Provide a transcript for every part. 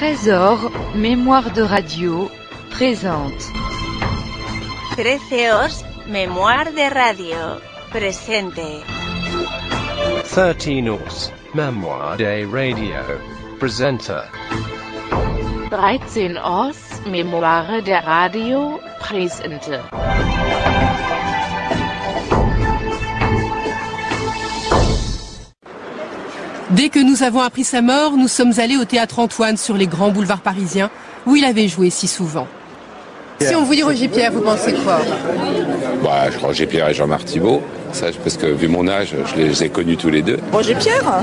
Trésor, mémoire de radio, présente. Treceos, mémoire de radio, presente. 13 mémoire de radio, presenta. 13 mémoire de radio, presente. Dès que nous avons appris sa mort, nous sommes allés au théâtre Antoine sur les grands boulevards parisiens, où il avait joué si souvent. Si on vous dit Roger Pierre, vous pensez quoi? Roger Pierre et Jean-Marc Thibault, ça, parce que vu mon âge, je les ai connus tous les deux. Roger Pierre,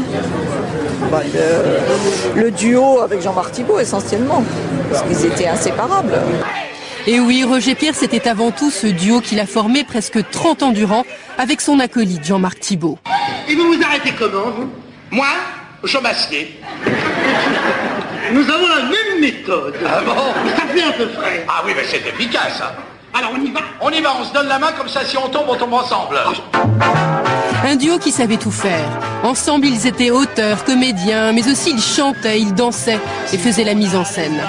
le duo avec Jean-Marc Thibault essentiellement, parce qu'ils étaient inséparables. Et oui, Roger Pierre, c'était avant tout ce duo qu'il a formé presque 30 ans durant avec son acolyte Jean-Marc Thibault. Et vous vous arrêtez comment, vous? Moi, Chaumbassier. Nous avons la même méthode. Ah bon? Ça fait un peu frais. Ah oui, mais c'est efficace, hein. Alors on y va? On y va, on se donne la main, comme ça si on tombe ensemble. Un duo qui savait tout faire. Ensemble, ils étaient auteurs, comédiens, mais aussi ils chantaient, ils dansaient et faisaient la mise en scène. À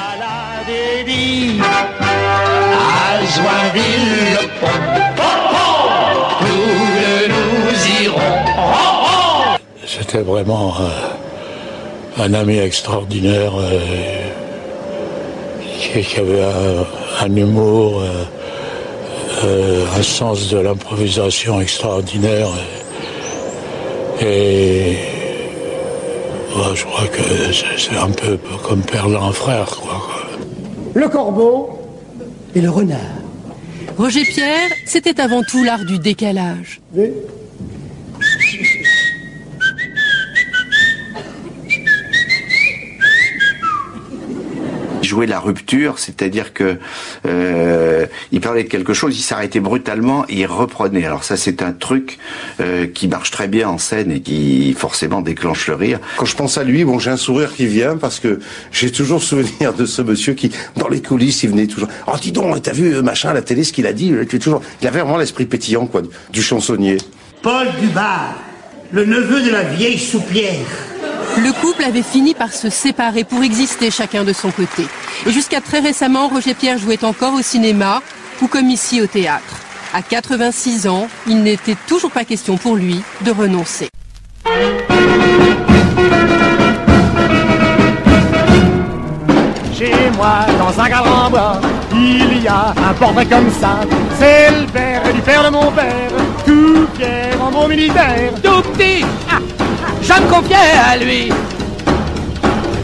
Joinville-le-Pont, nous irons. C'était vraiment un ami extraordinaire qui avait un humour, un sens de l'improvisation extraordinaire. Et je crois que c'est un peu comme perdre un frère, quoi. Le corbeau et le renard. Roger Pierre, c'était avant tout l'art du décalage. Oui. Il jouait la rupture, c'est-à-dire que il parlait de quelque chose, il s'arrêtait brutalement et il reprenait. Alors ça, c'est un truc qui marche très bien en scène et qui forcément déclenche le rire. Quand je pense à lui, j'ai un sourire qui vient parce que j'ai toujours souvenir de ce monsieur qui, dans les coulisses, il venait toujours. Oh, dis donc, t'as vu machin à la télé, ce qu'il a dit? Il avait vraiment l'esprit pétillant, quoi, du chansonnier. Paul Dubar, le neveu de la vieille soupière. Le couple avait fini par se séparer pour exister chacun de son côté. Et jusqu'à très récemment, Roger Pierre jouait encore au cinéma ou comme ici au théâtre. À 86 ans, il n'était toujours pas question pour lui de renoncer. Chez moi, dans un cadre en bois, il y a un portrait comme ça. C'est le père du père de mon père, tout fier en beau militaire. Tout petit, je me confiais à lui.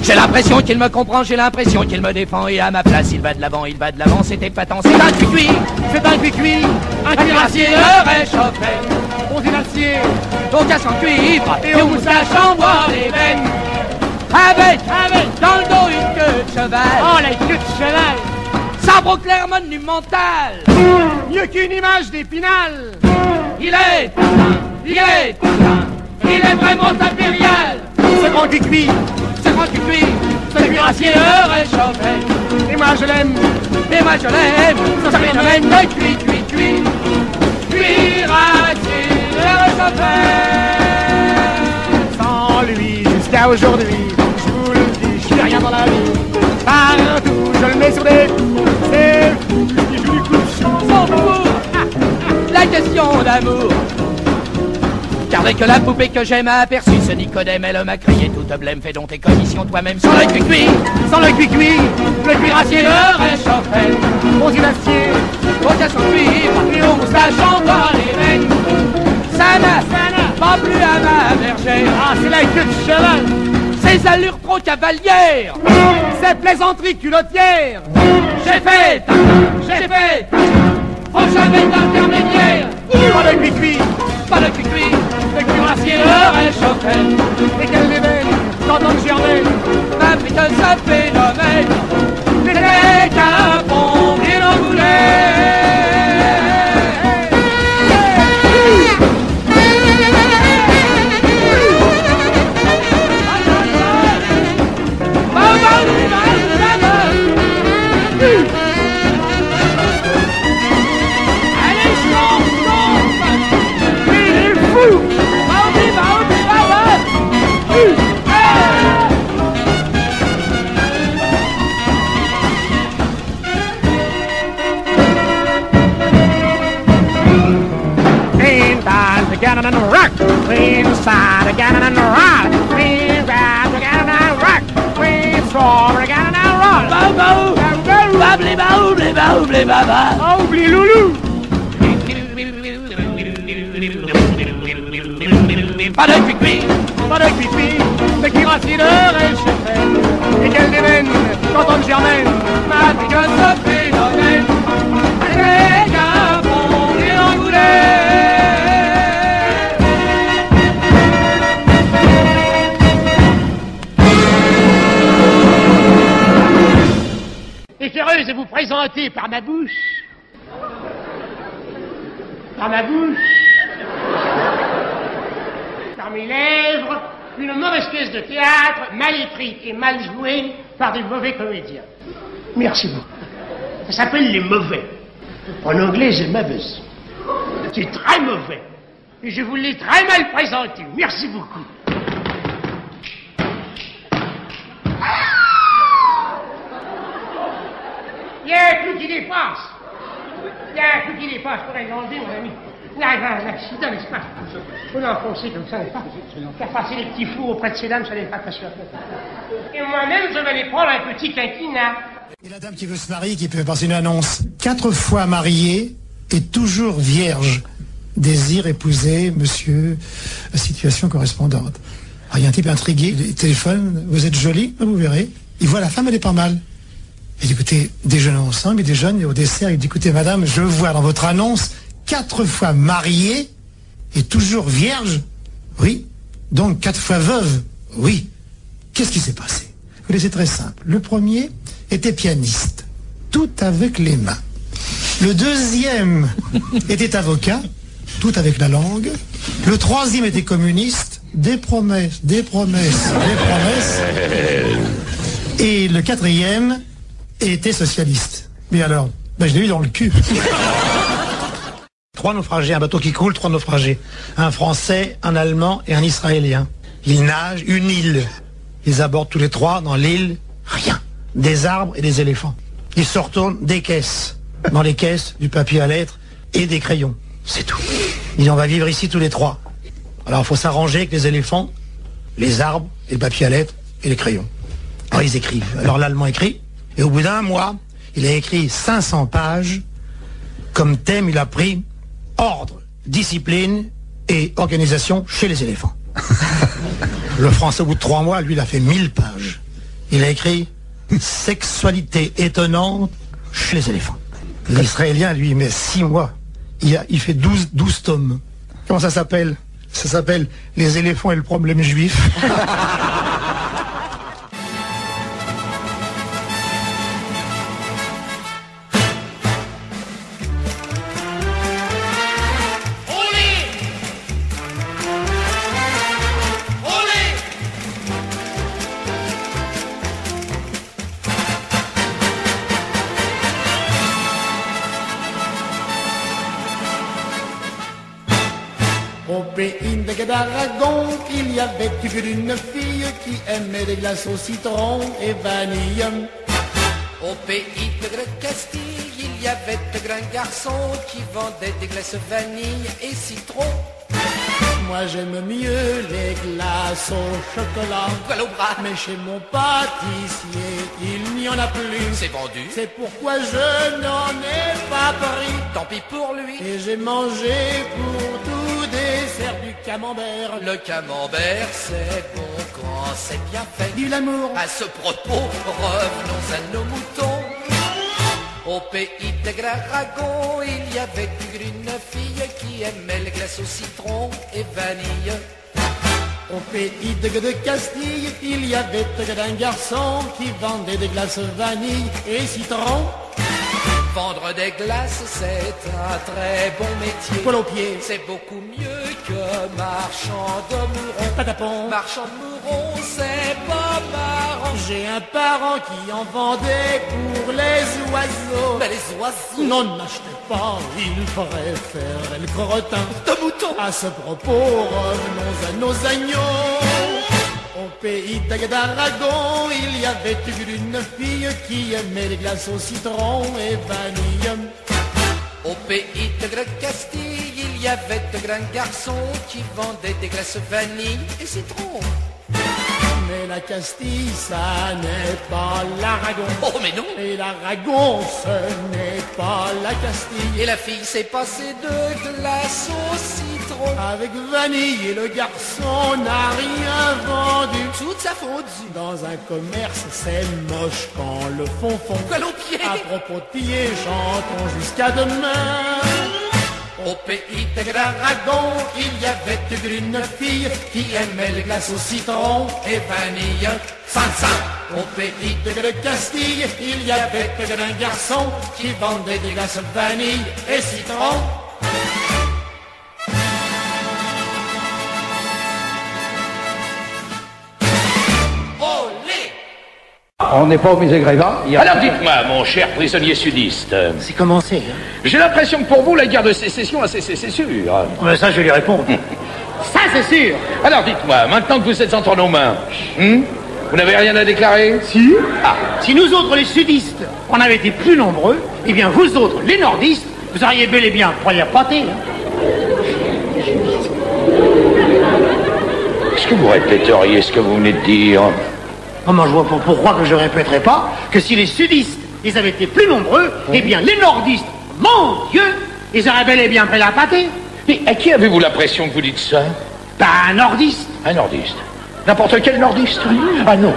J'ai l'impression qu'il me comprend, j'ai l'impression qu'il me défend. Et à ma place, il va de l'avant, c'est épatant. C'est un cuicui, un cuirassier réchauffé. On dit l'acier, au casque en cuivre, et au moustache en bois les veines. Avec, dans le dos une queue de cheval. Oh, la queue de cheval. Sabre clair monumental. Mieux qu'une image d'Épinal. Il est vraiment impérial. Ce grand cuicui, ce cuirassier réchauffé. Et moi je l'aime, ce phénomène de cuirassier réchauffé. Sans lui, jusqu'à aujourd'hui, je vous le dis, je suis rien dans la vie. Partout, je le mets sur des coups. C'est fou, il joue du coup de chou. S'en fout, la question d'amour. Car dès que la poupée que j'aime a aperçu ce Nicodème, elle m'a crié toute blême, fais donc tes commissions toi-même. Sans le cuicui, le cuirassier réchauffé. On dit l'acier, au casque en cuivre, et au moustache en bois les veines. Ça n'a pas plu à ma bergère. Ah, c'est la queue de cheval. Ses allures trop cavalières, ses plaisanteries culottières. J'ai fait, faut jamais d'intermédiaire. Pas de cuicui, le cuirassier réchauffé. Et quelle déveine, t'entends que germer. Ma friteuse, ce phénomène, n'était qu'un pont, il en voulait. side together and roll. We ride together and rock. We soar together and roll. Bow, bow, babli, baoubli, baoubli, baba. Oublie loulou. Pas de cuicui, pas de cuicui, ce qui racineur et se fait. Et qu'elle démène quand on germaine, ma vie que ce phénomène. Les gars vont les engouler. Et heureuse de vous présenter par ma bouche. Par ma bouche. Par mes lèvres, une mauvaise pièce de théâtre, mal écrite et mal jouée par des mauvais comédiens. Merci beaucoup. Ça s'appelle les mauvais. En anglais, c'est mauvais. C'est très mauvais. Et je vous l'ai très mal présenté. Merci beaucoup. Il y a un clou qui dépasse. Il y a un clou qui dépasse. Je pourrais l'enlever, mon ami. Il y a un accident, n'est-ce pas? Faut l'enfoncer comme ça, n'est-ce pas? Faire passer les petits fours auprès de ces dames, ça n'est pas facile. Et moi-même, je vais les prendre un petit quinquina. Et la dame qui veut se marier, qui peut passer une annonce. 4 fois mariée et toujours vierge. Désire épouser monsieur, situation correspondante. Alors, il y a un type intrigué, il téléphone, vous êtes jolie, vous verrez. Il voit la femme, elle est pas mal. Il dit, écoutez, déjeunons ensemble, il déjeune, et au dessert, il dit, écoutez, madame, je vois dans votre annonce 4 fois mariée et toujours vierge. Oui. Donc 4 fois veuve. Oui. Qu'est-ce qui s'est passé? Écoutez, c'est très simple. Le premier était pianiste, tout avec les mains. Le deuxième était avocat, tout avec la langue. Le troisième était communiste, des promesses, des promesses, des promesses. Et le quatrième était socialiste. Mais alors, ben je l'ai eu dans le cul. 3 naufragés, un bateau qui coule, 3 naufragés. Un Français, un Allemand et un Israélien. Ils nagent une île. Ils abordent tous les 3 dans l'île. Rien. Des arbres et des éléphants. Ils se retournent des caisses. Dans les caisses, du papier à lettres et des crayons. C'est tout. Ils disent, on va vivre ici tous les 3. Alors il faut s'arranger avec les éléphants, les arbres et le papier à lettres et les crayons. Alors ils écrivent. Alors l'Allemand écrit. Et au bout d'1 mois, il a écrit 500 pages. Comme thème, il a pris ordre, discipline et organisation chez les éléphants. Le Français, au bout de 3 mois, lui, il a fait 1000 pages. Il a écrit sexualité étonnante chez les éléphants. L'Israélien, lui, il met 6 mois. Il fait 12 tomes. Comment ça s'appelle? Ça s'appelle Les éléphants et le problème juif. Au pays d'Aragon, il y avait une fille qui aimait des glaces au citron et vanille. Au pays de Castille, il y avait de grands garçons qui vendaient des glaces vanille et citron. Moi j'aime mieux les glaces au chocolat. Voilà au bras. Mais chez mon pâtissier, il n'y en a plus. C'est vendu. C'est pourquoi je n'en ai pas pris. Tant pis pour lui. Et j'ai mangé pour tout dessert du camembert. Le camembert c'est bon quand c'est bien fait. Dis l'amour. À ce propos, revenons à nos moutons. Au pays d'Aragon, il y avait une fille qui aimait les glaces au citron et vanille. Au pays de Castille, il y avait un garçon qui vendait des glaces vanille et citron. Vendre des glaces, c'est un très bon métier. Poil aux pieds. C'est beaucoup mieux que marchand de mouron. Patapon. Marchand de mouron, c'est pas marrant. J'ai un parent qui en vendait pour les oiseaux. Mais les oiseaux. Non, n'achetez pas, il préfère le crottin de mouton. À ce propos, revenons à nos agneaux. Au pays d'Aragon, il y avait une fille qui aimait les glaces au citron et vanille. Au pays de Castille, il il y avait de grands garçons qui vendaient des glaces vanille et citron. Mais la Castille, ça n'est pas l'Aragon. Oh, mais non. Et l'Aragon, ce n'est pas la Castille. Et la fille s'est passée de glace au citron. Avec vanille, et le garçon n'a rien vendu. Toute sa fondue. Dans un commerce, c'est moche quand le fond. Colle au pied. À propos de pied, chantons jusqu'à demain. Au pays de l'Aragon, il y avait une fille qui aimait les glaces au citron et vanille. Au pays de Castille, il y avait un garçon qui vendait des glaces vanille et citron. On n'est pas au musée Grévin. Alors dites-moi, mon cher prisonnier sudiste. C'est commencé. Hein. J'ai l'impression que pour vous, la guerre de sécession a cessé, c'est sûr. Mais ça, je vais lui répondre. Ça, c'est sûr. Alors dites-moi, maintenant que vous êtes entre nos mains, vous n'avez rien à déclarer? Si. Ah. Si nous autres, les sudistes, on avait été plus nombreux, eh bien vous autres, les nordistes, vous auriez bel et bien pour les pâtés. Est-ce que vous répéteriez ce que vous venez de dire? Oh, moi, je vois pas pourquoi que je répéterais pas que si les sudistes, ils avaient été plus nombreux, eh bien, les nordistes, mon Dieu, ils auraient bel et bien pris la pâtée. Mais à qui avez-vous l'impression que vous dites ça? Bah, un nordiste. Un nordiste? N'importe quel nordiste? Ah non.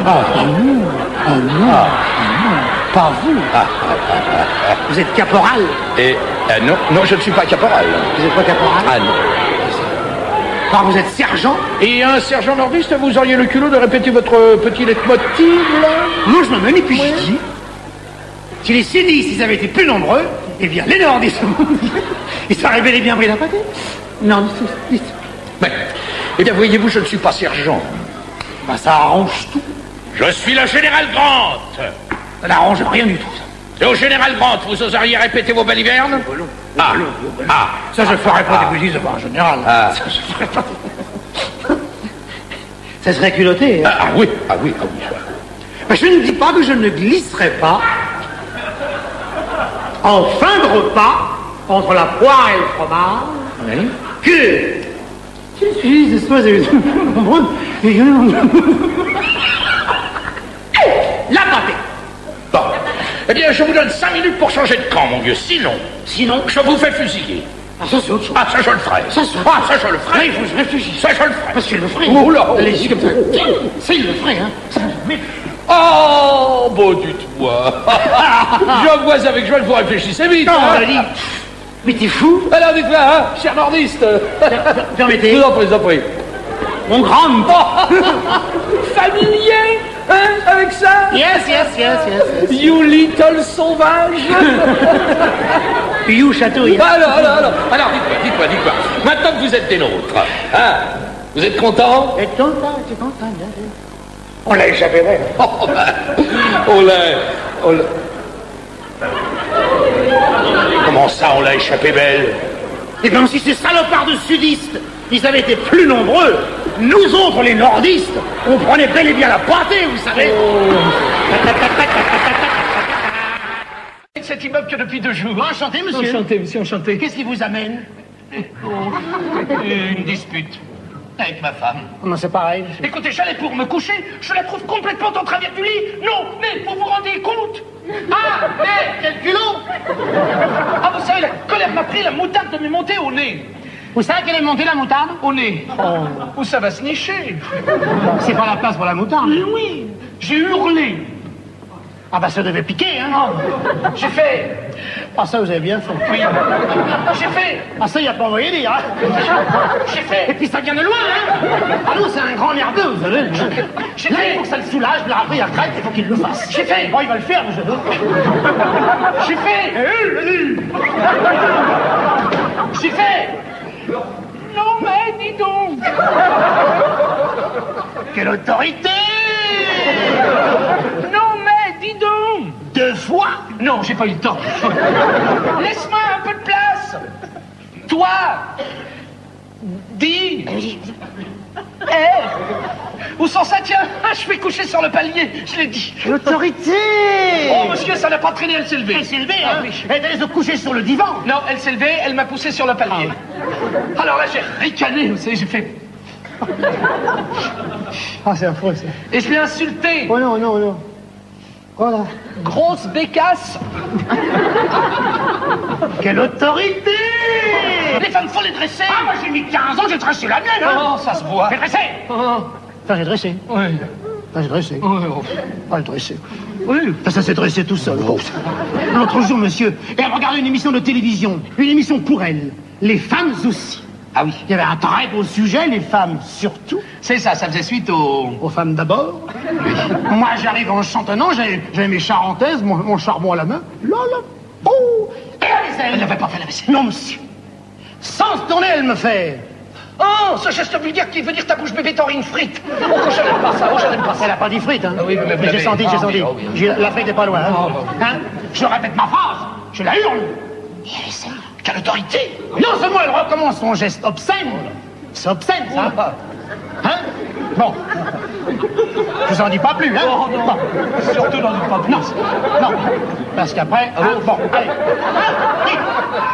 Ah non. Ah non. Pas vous. Vous êtes caporal. Et non, je ne suis pas caporal. Vous n'êtes pas caporal? Ah non. Ah, vous êtes sergent? Et un sergent nordiste, vous auriez le culot de répéter votre petit leitmotiv, là? Moi, je me mène et puis je dis, si les sudistes, ils avaient été plus nombreux, eh bien, les nordistes, ils auraient bel et bien pris la pâtée. Nordistes. Mais, eh bien, voyez-vous, je ne suis pas sergent. Bah, ça arrange tout. Je suis le général Grant. Ça n'arrange rien du tout, ça. Et au général Grant, vous oseriez répéter vos balivernes? Ça, je ferais pas des bêtises devant un général. Ça, je ferais pas. Ça serait culotté. Hein. Oui. Mais je ne dis pas que je ne glisserai pas en fin de repas entre la poire et le fromage que la pâtée. Bon. Eh bien, je vous donne 5 minutes pour changer de camp, mon vieux. Sinon, je vous fais fusiller. Ah, ça, c'est autre chose. Ah, ça, je le ferai. Ça, je le ferai. Là, il faut que je réfléchisse. Ça, je le ferai. Parce qu'il le ferait. Oh là. Allez-y, comme ça. Ça, il le ferait, hein. Ça, oh, bon, dites-moi. Je vois avec joie que vous réfléchissez vite. Non, mais t'es fou. Alors, dites-moi, hein, cher nordiste. Permettez. Je vous en prie. Mon grand. Familier, hein, avec ça? Yes. You little sauvage. You chatouille. Alors, dites-moi. Maintenant que vous êtes des nôtres, hein, vous êtes content? Je suis content, bien sûr. On l'a échappé belle. On l'a... Comment ça, on l'a échappé belle? Eh bien, si ces salopards de sudistes, ils avaient été plus nombreux, nous autres, les nordistes, on prenait bel et bien la pâtée, vous savez. Cet immeuble que depuis 2 jours. Enchanté, monsieur. Enchanté, monsieur, enchanté. Qu'est-ce qui vous amène? Une dispute avec ma femme. Non, c'est pareil, monsieur. Écoutez, j'allais pour me coucher, je la trouve complètement en travers du lit. Non, mais vous vous rendez compte? Ah, mais quel culot! Ah, vous savez, la colère m'a pris, la moutarde m'est montée au nez. Vous savez qu'elle est montée, la moutarde? Au nez. Où ça va se nicher? C'est pas la place pour la moutarde. Oui, j'ai hurlé. Ah bah ça devait piquer, hein. J'ai fait. Ah ça vous avez bien fait. Oui. J'ai fait. Ah ça il a pas envoyé dire, hein. J'ai fait. Et puis ça vient de loin, hein. Ah non, c'est un grand merdeux, vous savez. J'ai là, fait. il faut que ça le soulage, mais après il regrette, il faut qu'il le fasse. J'ai fait. Bon, il va le faire, vous savez. J'ai fait. J'ai fait. Non mais dis donc. Quelle autorité! Non mais dis donc. 2 fois? Non, j'ai pas eu le temps. Laisse-moi un peu de place. Toi, dis. Où sont ça, tiens? Ah, je vais coucher sur le palier, je l'ai dit. L'autorité! Oh, monsieur, ça n'a pas traîné, elle s'est levée. Elle s'est levée, Ah, hein? oui. Elle allait se coucher sur le divan. Non, elle s'est levée, elle m'a poussé sur le palier. Alors là, j'ai ricané, vous savez, j'ai fait... Ah, c'est affreux, ça. Et je l'ai insulté. Oh non, non, non. Voilà. Grosse bécasse. Quelle autorité! Les femmes, faut les dresser. Ah, moi j'ai mis 15 ans, j'ai dressé la mienne, hein! Oh, ça se voit. J'ai dressé! Oh. Enfin, j'ai dressé. Oui. Enfin, j'ai dressé. Oui, oh. Pas le dressé. Oui. Enfin, ça s'est dressé tout seul. Oh. L'autre jour, monsieur, elle regardait une émission de télévision. Une émission pour elle. Les femmes aussi. Ah oui. Il y avait un très beau sujet, les femmes surtout. C'est ça, ça faisait suite aux femmes d'abord. Oui. Moi, j'arrive en chantonnant, j'ai mes charentaises, mon charbon à la main. Là, là. Oh! Et la vaisselle. Elle n'avait pas fait la vaisselle. Non, monsieur. Sans se tourner, elle me fait. Oh, ce geste vulgaire qui veut dire ta bouche bébé t'aurait une frite. Oh, je n'aime pas ça, oh, je n'aime pas ça. Elle a pas dit frite, hein. Ah oui, mais j'ai senti, j'ai senti. Oh, oui. La frite est pas loin, hein. Oh, oh. Hein? Je répète ma phrase, je la hurle. Et elle essaie. Quelle autorité. Non seulement elle recommence son geste obscène. C'est obscène, ça. Hein? Bon. Je vous en dis pas plus, hein? Oh, non. Bon. Surtout n'en dis pas plus. Non, non. Parce qu'après, hein, bon, allez. Hein?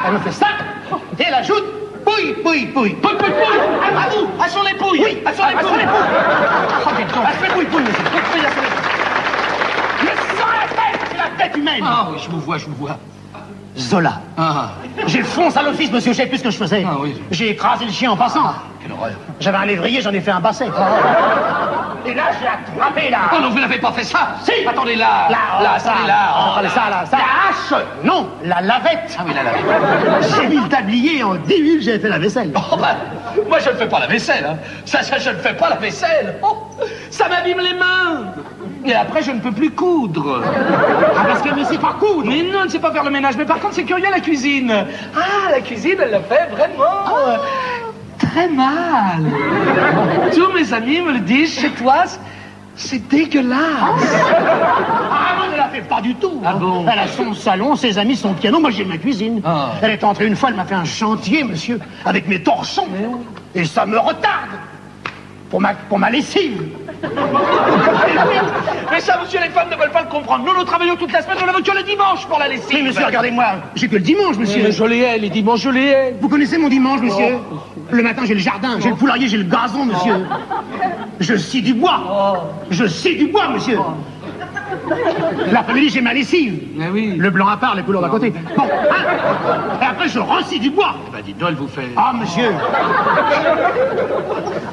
Elle me fait ça, et elle ajoute pouille, pouille, pouille. Pouille, pouille, pouille. À vous, à son épouse. Oui, à son épouse. Oh, dis donc. Elle fait pouille, pouille, monsieur. Pouille à son épouse. Mais sans la tête, c'est la tête humaine. Ah oui, je vous vois, je vous vois. Zola. Ah. J'ai foncé à l'office, monsieur, je sais plus ce que je faisais. Ah oui. J'ai écrasé le chien en passant. Quelle horreur. J'avais un lévrier, j'en ai fait un basset. Et là, j'ai attrapé la... Oh non, vous n'avez pas fait ça. Si. Attendez, là. Là, ça, attendez, là. oh, ça. La hache. Non, la lavette. Ah oui, la lavette. J'ai mis le tablier en 10 minutes, j'ai fait la vaisselle. Oh bah, moi je ne fais pas la vaisselle, hein. Ça, je ne fais pas la vaisselle. Oh, ça m'abîme les mains. Et après, je ne peux plus coudre. Ah, parce qu'elle ne sait pas coudre. Mais non, elle ne sait pas faire le ménage. Mais par contre, c'est curieux, la cuisine. Ah, la cuisine, elle le fait vraiment très mal. Tous mes amis me le disent, chez toi, c'est dégueulasse. Ah, moi, je la fais pas du tout. Ah bon? Elle a son salon, ses amis, son piano. Moi, j'ai ma cuisine. Ah. Elle est entrée une fois, elle m'a fait un chantier, monsieur, avec mes torchons. Et ça me retarde. Pour ma lessive. Mais ça, monsieur, les femmes ne veulent pas le comprendre. Nous travaillons toute la semaine, nous n'avons que le dimanche pour la lessive. Mais monsieur, regardez-moi, j'ai que le dimanche, monsieur. Mais je les hais, les dimanches, je les hais. Vous connaissez mon dimanche, monsieur? Le matin, j'ai le jardin, j'ai le poulailler, j'ai le gazon, monsieur. Je scie du bois. Je scie du bois, monsieur. L'après-midi, j'ai ma lessive. Mais oui. Le blanc à part, les couleurs d'à côté. Bon, hein? Et après, je rescie du bois. Bah, dites donc, elle vous fait... Ah, monsieur.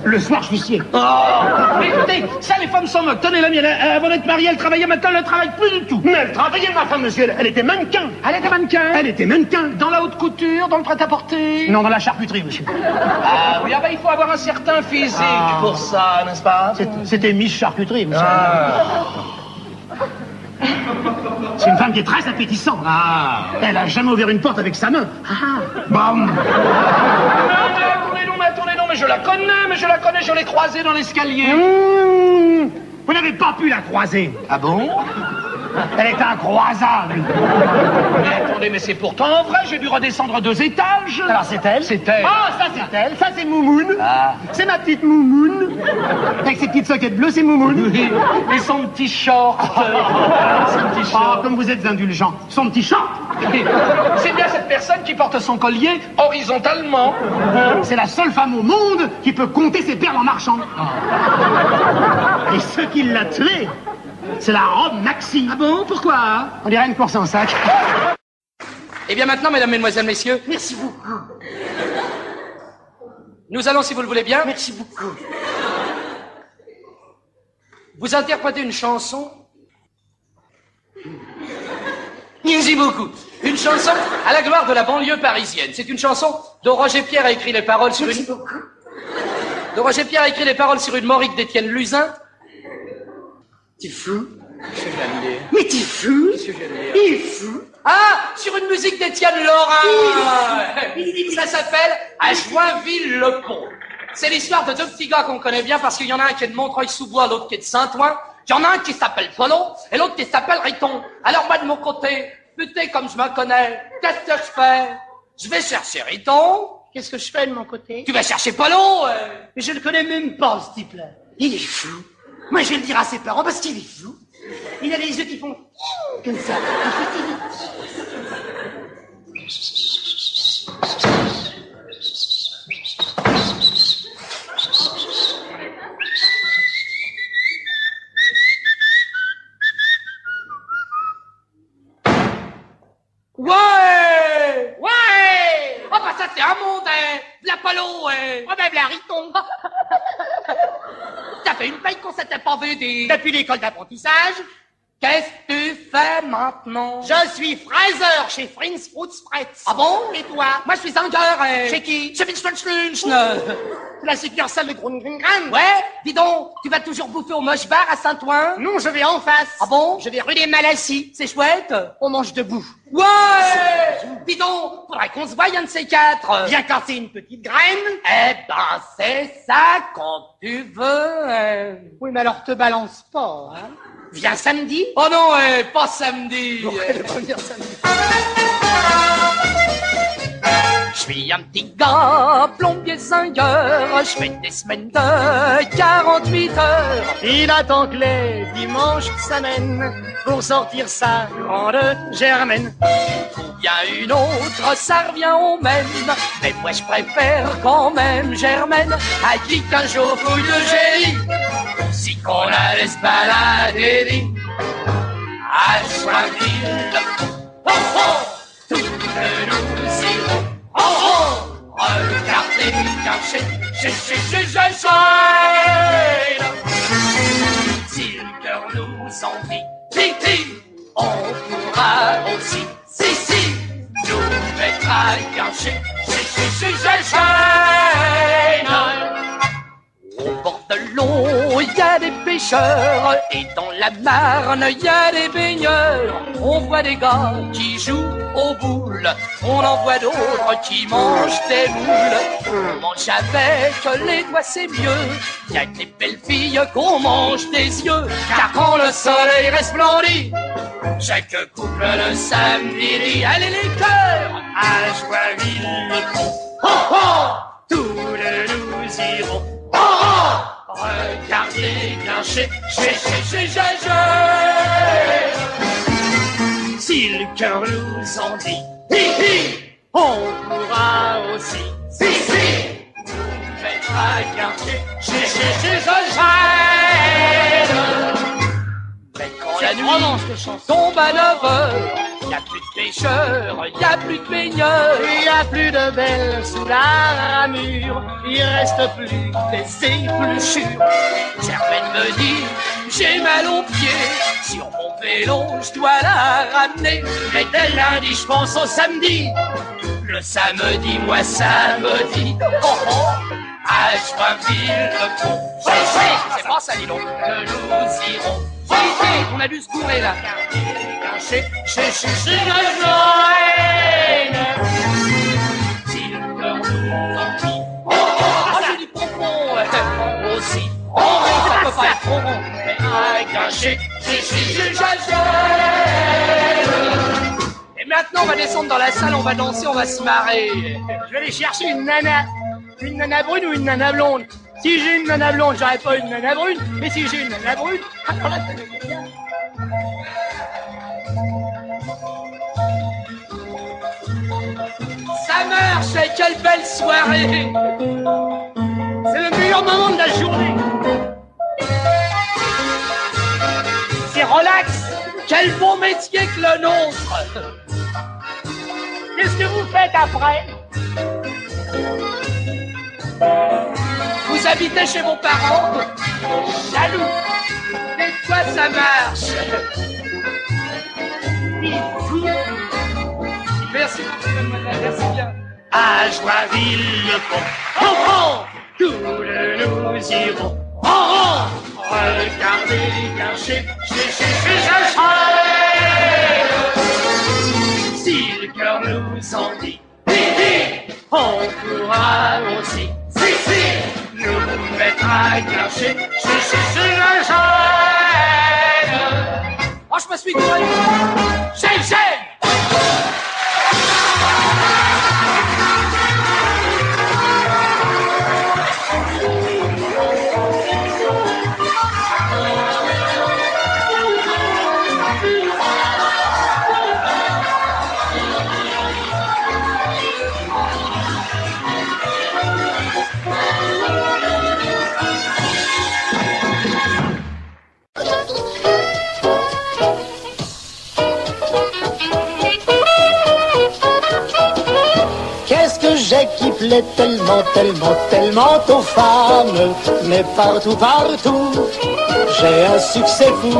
Le soir, je suis scié. Oh, écoutez, ça, les femmes s'en moquent. Tenez, la mienne, avant d'être mariée, elle travaillait, maintenant, elle ne travaille plus du tout. Mais elle travaillait, ma femme, monsieur. Elle était mannequin. Elle était mannequin? Elle était mannequin. Dans la haute couture, dans le prêt-à-porter? Non, dans la charcuterie, monsieur. Ah oui, ah bah, il faut avoir un certain physique pour ça, n'est-ce pas? C'était Miss Charcuterie, monsieur. Ah. C'est une femme qui est très appétissante. Ah. Elle a jamais ouvert une porte avec sa main. Ah. Bam. Attendez, non, mais je la connais, je l'ai croisée dans l'escalier. Vous n'avez pas pu la croiser. Ah bon? Elle est incroisable. Mais attendez, mais c'est pourtant vrai, j'ai dû redescendre 2 étages. Alors c'est elle? C'est elle. Ah, ça c'est elle, ça c'est Moumoune. Ah. C'est ma petite Moumoune. Avec ses petites soquettes bleues, c'est Moumoune. Oui, et son petit short. Ah, comme vous êtes indulgent. Son petit short. C'est bien cette personne qui porte son collier horizontalement. C'est la seule femme au monde qui peut compter ses perles en marchant. Et ce qui l'a tuée, c'est la robe maxi. Ah bon? Pourquoi? On dirait une course en sac. Eh bien maintenant, mesdames, mesdemoiselles, messieurs, Merci beaucoup. nous allons, si vous le voulez bien, Merci beaucoup. vous interpréter une chanson. Merci beaucoup. Une chanson à la gloire de la banlieue parisienne. C'est une chanson dont Roger Pierre a écrit les paroles sur Merci beaucoup. dont Roger Pierre a écrit les paroles sur une Maurique d'Étienne Luzin. T'es fou? Monsieur Jallier. Mais t'es fou? Monsieur Jallier. Il est fou. Ah, sur une musique d'Étienne Laurent. Ça s'appelle À Joinville-le-Pont. C'est l'histoire de 2 petits gars qu'on connaît bien parce qu'il y en a un qui est de Montreuil-sous-Bois, l'autre qui est de Saint-Ouen. Il y en a un qui s'appelle Polo et l'autre qui s'appelle Riton. Alors moi de mon côté, putain comme je me connais, qu'est-ce que je fais? Je vais chercher Riton, Qu'est-ce que je fais de mon côté? Tu vas chercher Polo. Mais je le connais même pas, ce type-là. Il est fou. Moi, je vais le dire à ses parents parce qu'il est fou. Il a les yeux qui font comme ça. Ouais! Ouais! Oh bah ça c'est un monde, hein! L'Apollo, hein! Oh ben Blariton! Ça fait une paille qu'on s'était pas vu dire. Depuis l'école d'apprentissage. Qu'est-ce que tu fais maintenant? Je suis fraiseur chez Frinz Fruits Spritz. Ah bon? Et toi? Moi je suis zangueur, hein! Chez qui? Chez Winchtenschlunch! La succursale de Grungringran. Ouais? Dis donc, tu vas toujours bouffer au Moche Bar à Saint-Ouen? Non, je vais en face. Ah bon? Je vais rue des Malassis. C'est chouette? On mange debout. Ouais! Dis donc, faudrait qu'on se voie un de ces quatre. Viens casser une petite graine. Eh ben, c'est ça quand tu veux. Hein. Oui, mais alors te balance pas, hein. Viens samedi. Oh non, pas samedi. Elle va venir samedi. Je suis un petit gars, plombier zingueur, je fais des semaines de 48 heures. Il attend que les dimanches s'amènent pour sortir sa grande germaine. Ou bien une autre, ça revient au même, mais moi je préfère quand même germaine, à qui qu'un jour fouille de génie, si qu'on allait se balader, à Joinville. Oh oh, tout le nous irons. Oh oh, regardez caché, je si le cœur nous en dit, titi, on pourra aussi, si, nous mettre à cacher, je au bord de l'eau, il y a des pêcheurs, et dans la Marne, il y a des baigneurs. On voit des gars qui jouent aux boules, on en voit d'autres qui mangent des moules. On mange avec les doigts, c'est mieux. Il y a que les belles filles qu'on mange des yeux, car quand le soleil resplendit, chaque couple le samedi, allez les cœurs, à Joinville. Oh oh, tous les nous irons. Oh, oh, regardez bien chez si le cœur nous en dit, hi, on pourra aussi, si, nous mettre à garder chez mais quand la nuit tombe à 9h, y a plus de pêcheurs, y a plus de baigneurs, y a plus de belles sous la ramure, il reste plus des épluchures. Germaine me dit, j'ai mal aux pieds, sur mon vélo je dois la ramener, mais dès lundi je pense au samedi, le samedi moi ça me dit, oh oh, à Joinville le pont, c'est pas ça dis donc, que nous irons. On a dû se courir là. Chez si le cœur nous en dit. Oh, c'est du pompon aussi. Oh, ça peut pas être trop bon. Mais chez et maintenant on va descendre dans la salle, on va danser, on va se marrer. Je vais aller chercher une nana brune ou une nana blonde. Si j'ai une nana blonde, j'aurais pas une nana brune. Mais si j'ai une nana brune, alors là, ça devient bien. Ça marche, quelle belle soirée. C'est le meilleur moment de la journée. C'est relax. Quel beau métier que le nôtre. Qu'est-ce que vous faites après? Vous habitez chez vos parents? Jaloux. Des fois ça marche. Merci, merci bien. À Joinville le pont, oh oh, tous nous irons, oh oh, regardez bien chez si le cœur nous en dit, on pourra aussi, si, nous mettre à chez oh, je me suis gouré. J'aime. plaît tellement, tellement, tellement aux femmes. Mais partout, partout, j'ai un succès fou.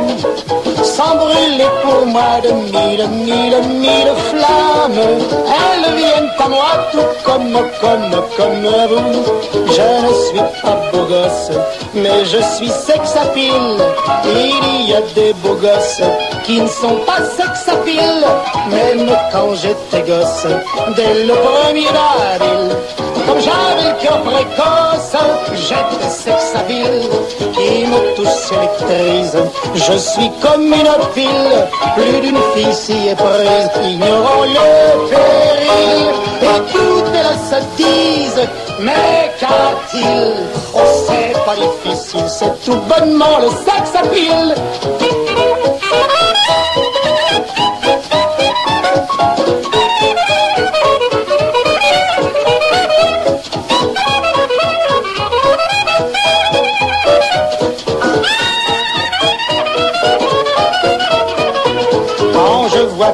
Sans brûler pour moi de mille, mille, mille flammes. Elles viennent à moi tout comme vous. Je ne suis pas beau gosse, mais je suis sex-appeal. Il y a des beaux gosses qui ne sont pas sex-appeal. Même quand j'étais gosse, dès le 1er avril, comme j'avais le cœur précoce, j'étais sex-appeal. Qui me touche électrise, je suis comme une pile. Plus d'une fille s'y est prise, ignorant le péril. Écoutez la sottise, mais qu'a-t-il? Oh, c'est pas difficile, c'est tout bonnement le sex-appeal.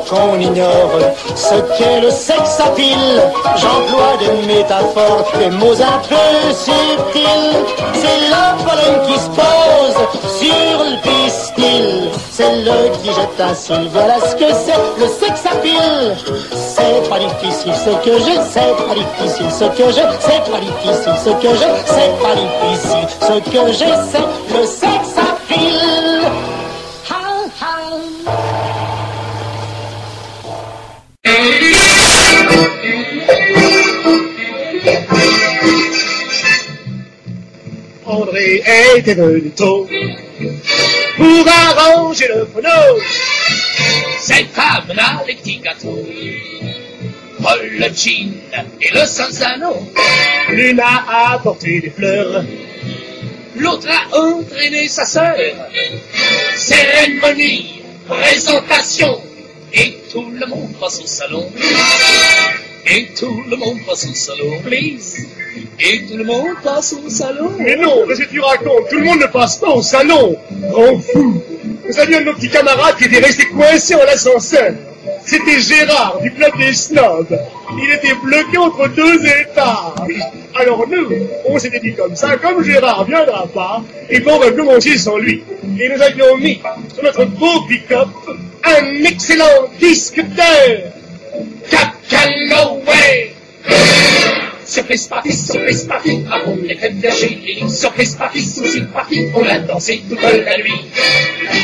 Qu'on ignore ce qu'est le sex-appeal. J'emploie des métaphores, des mots un peu subtils. C'est la pollen qui se pose sur le pistil. C'est le qui jette un cil. Voilà ce que c'est le sex-appeal. C'est pas difficile ce que j'ai, c'est pas difficile ce que j'ai, c'est pas difficile ce que j'ai, c'est pas difficile ce que j'ai, c'est le sex-appeal. André était venu tôt pour arranger le phono. Cette femme a les petits gâteaux, Paul le jean et le Sanzano. L'une a apporté des fleurs, l'autre a entraîné sa sœur. Cérémonie, présentation, et tout le monde passe au salon. Et tout le monde passe au salon, please. Et tout le monde passe au salon. Mais non, qu'est-ce que tu racontes? Tout le monde ne passe pas au salon. Grand fou. Vous saviez un de nos petits camarades qui était resté coincé en ascenseur. C'était Gérard, du club des snobs. Il était bloqué entre deux étages. Alors nous, on s'était dit comme ça, comme Gérard viendra pas, et bon, on va commencer sans lui. Et nous avions mis sur notre beau pick-up un excellent disque d'air. Cap Calloway. Surprise party, avant les crèmes d'Algérie. Surprise party, souci party, on a dansé toute la nuit.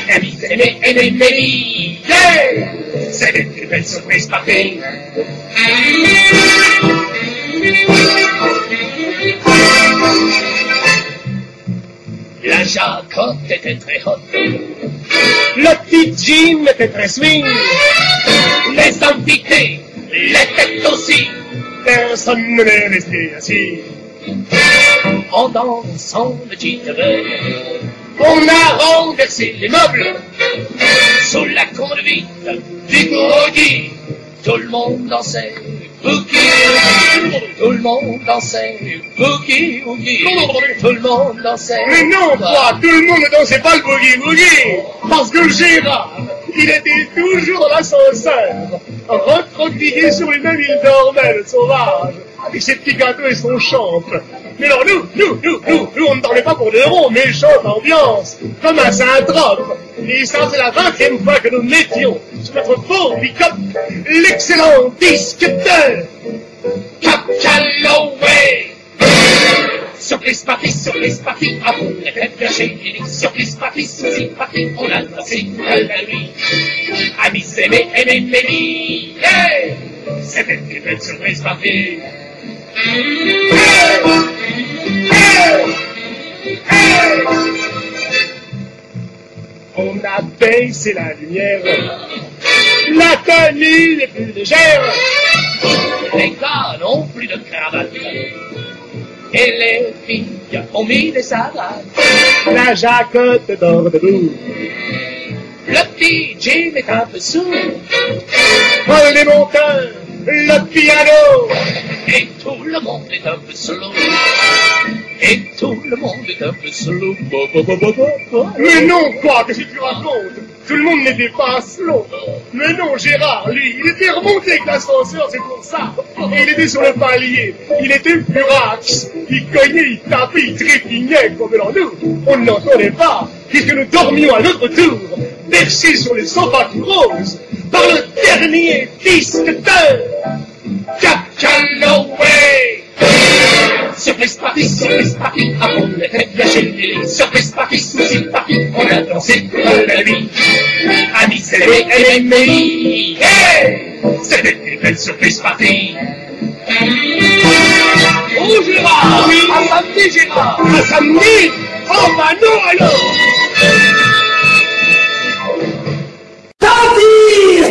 Aimé, yeah! C'est une plus belle surprise party. La jacotte était très haute. Le petit Jim était très swing. Les invités l'étaient aussi. Personne ne l'est resté assis. En dansant le jitterbug, on a renversé les meubles sous la conduite du groggy. Tout le monde dansait boogie, tout le monde dansait boogie, boogie, tout le monde dansait. Mais non, quoi, tout le monde ne dansait pas le boogie boogie, parce que Gérard, il était toujours dans l'ascenseur, recroquevillé sur lui-même, il dormait, le sauvage, avec ses petits gâteaux et son chantre. Mais alors nous, on ne dormait pas pour des ronds, méchante ambiance, comme un Saint-Trope. Et ça, c'est la 20e fois que nous mettions sur notre beau pick-up l'excellent disque de Cap Calloway. Surprise party, avant la crème d'Algérie. Surprise party, souci party, on a dansé toute la nuit. Amis aimés, yeah! C'était une belle surprise party. On a baissé la lumière, la tenue est plus légère. Les gars n'ont plus de cravate, et les filles ont mis des savates. La jacotte dort debout, le petit Jim est un peu sourd. Paul les monteurs, le piano, et tout le monde est un peu slow. Et tout le monde est un peu slow. Mais non, quoi, qu'est-ce que tu racontes? tout le monde n'était pas à Slot. Mais non, Gérard, lui, il était remonté avec l'ascenseur, c'est pour ça. Et il était sur le palier. Il était furax. Il cognait, il tapait, il trépignait comme dans nous. On ne l'entendait pas, puisque nous dormions à notre tour, bercés sur les sofas qui roses, par le dernier disque de Jack Calloway. Surprise party, avant de l'être gâché le télé. Surprise party, souci party, on a dansé toute la nuit. Amis célébrés, LMI, hey! C'était une belle surprise party. Oh Gérard, oui. À samedi Gérard, à samedi. Oh bah non alors. Tanti.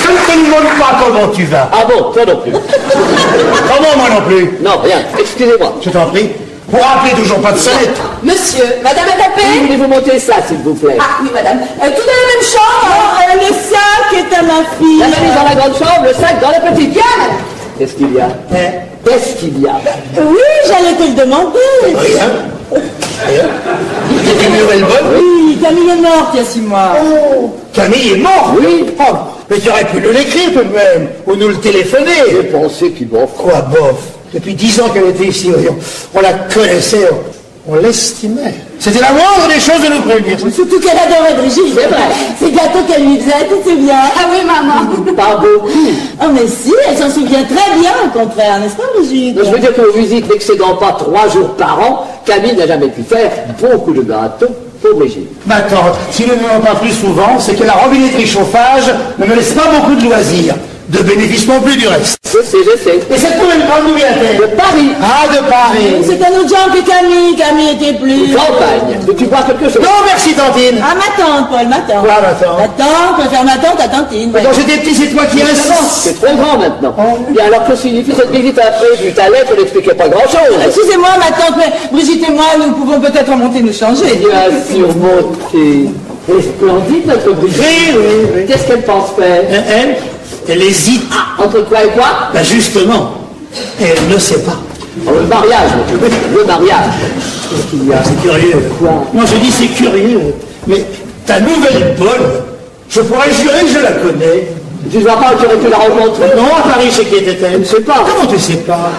Je ne te demande pas comment tu vas. Ah bon, toi non plus. Comment moi non plus? Non, rien, excusez-moi. Je t'en prie. Pour rappeler toujours pas de sonnette. Monsieur, madame a tapé? Voulez-vous monter ça, s'il vous plaît? Ah oui, madame. Tout dans la même chambre? Le sac est à ma fille. La valise dans la grande chambre, le sac dans la petite. Bien. Qu'est-ce qu'il y a? Qu'est-ce qu'il y a? Oui, j'allais te le demander. Rien. Rien. T'es mûre et le bon? Oui, Camille est morte il y a 6 mois. Oh, Camille est morte? Oui. Oh, mais tu aurais pu nous l'écrire tout de même, ou nous le téléphoner. J'ai pensé qu'il bof. Quoi, bof? Depuis 10 ans qu'elle était ici, voyons. On la connaissait, on l'estimait. C'était la moindre des choses de nous prévenir. Surtout qu'elle adorait Brigitte. C'est vrai. Ces gâteaux qu'elle lui faisait, tu te souviens? Ah oui, maman. Pas beaucoup. Oh, mais si, elle s'en souvient très bien, au contraire, n'est-ce pas, Brigitte? Je veux dire que vos visites n'excédant pas 3 jours par an, Camille n'a jamais pu faire beaucoup de gâteaux pour Brigitte. Ma tante, si nous ne venons pas plus souvent, c'est que la robinetterie chauffage ne me laisse pas beaucoup de loisirs. De bénéfices non plus du reste. Je sais. Et cette nouvelle grande nous vient-elle? De Paris. Ah, de Paris. C'est un autre genre que Camille. Camille était plus... Campagne. Veux-tu boire quelque chose? Non, merci, tantine. Ah, ma tante, Paul, ma tante. Quoi, ma tante? Ma tante, préfère ma tante à tantine. Mais quand j'étais petit, c'est toi qui restes. C'est trop grand maintenant. Bien, alors que signifie cette visite après? Vu ta lettre, n'expliquait pas grand-chose. Excusez-moi, ma tante, mais Brigitte et moi, nous pouvons peut-être remonter nous changer. Bien sûr, monter. Elle est splendide, notre Brigitte. Oui. Qu'est-ce qu'elle pense faire? Elle hésite. Ah, entre quoi et quoi? Ben justement, elle ne sait pas. Oh, le mariage, le mariage. Qu'est-ce qu'il y a? C'est curieux. Quoi? Non, je dis c'est curieux. Mais ta nouvelle Paul, je pourrais jurer que je la connais. Tu ne vois pas que tu aurais pu la rencontrer? Non, à Paris, c'est qui était-elle? Je ne sais pas. Comment tu sais pas?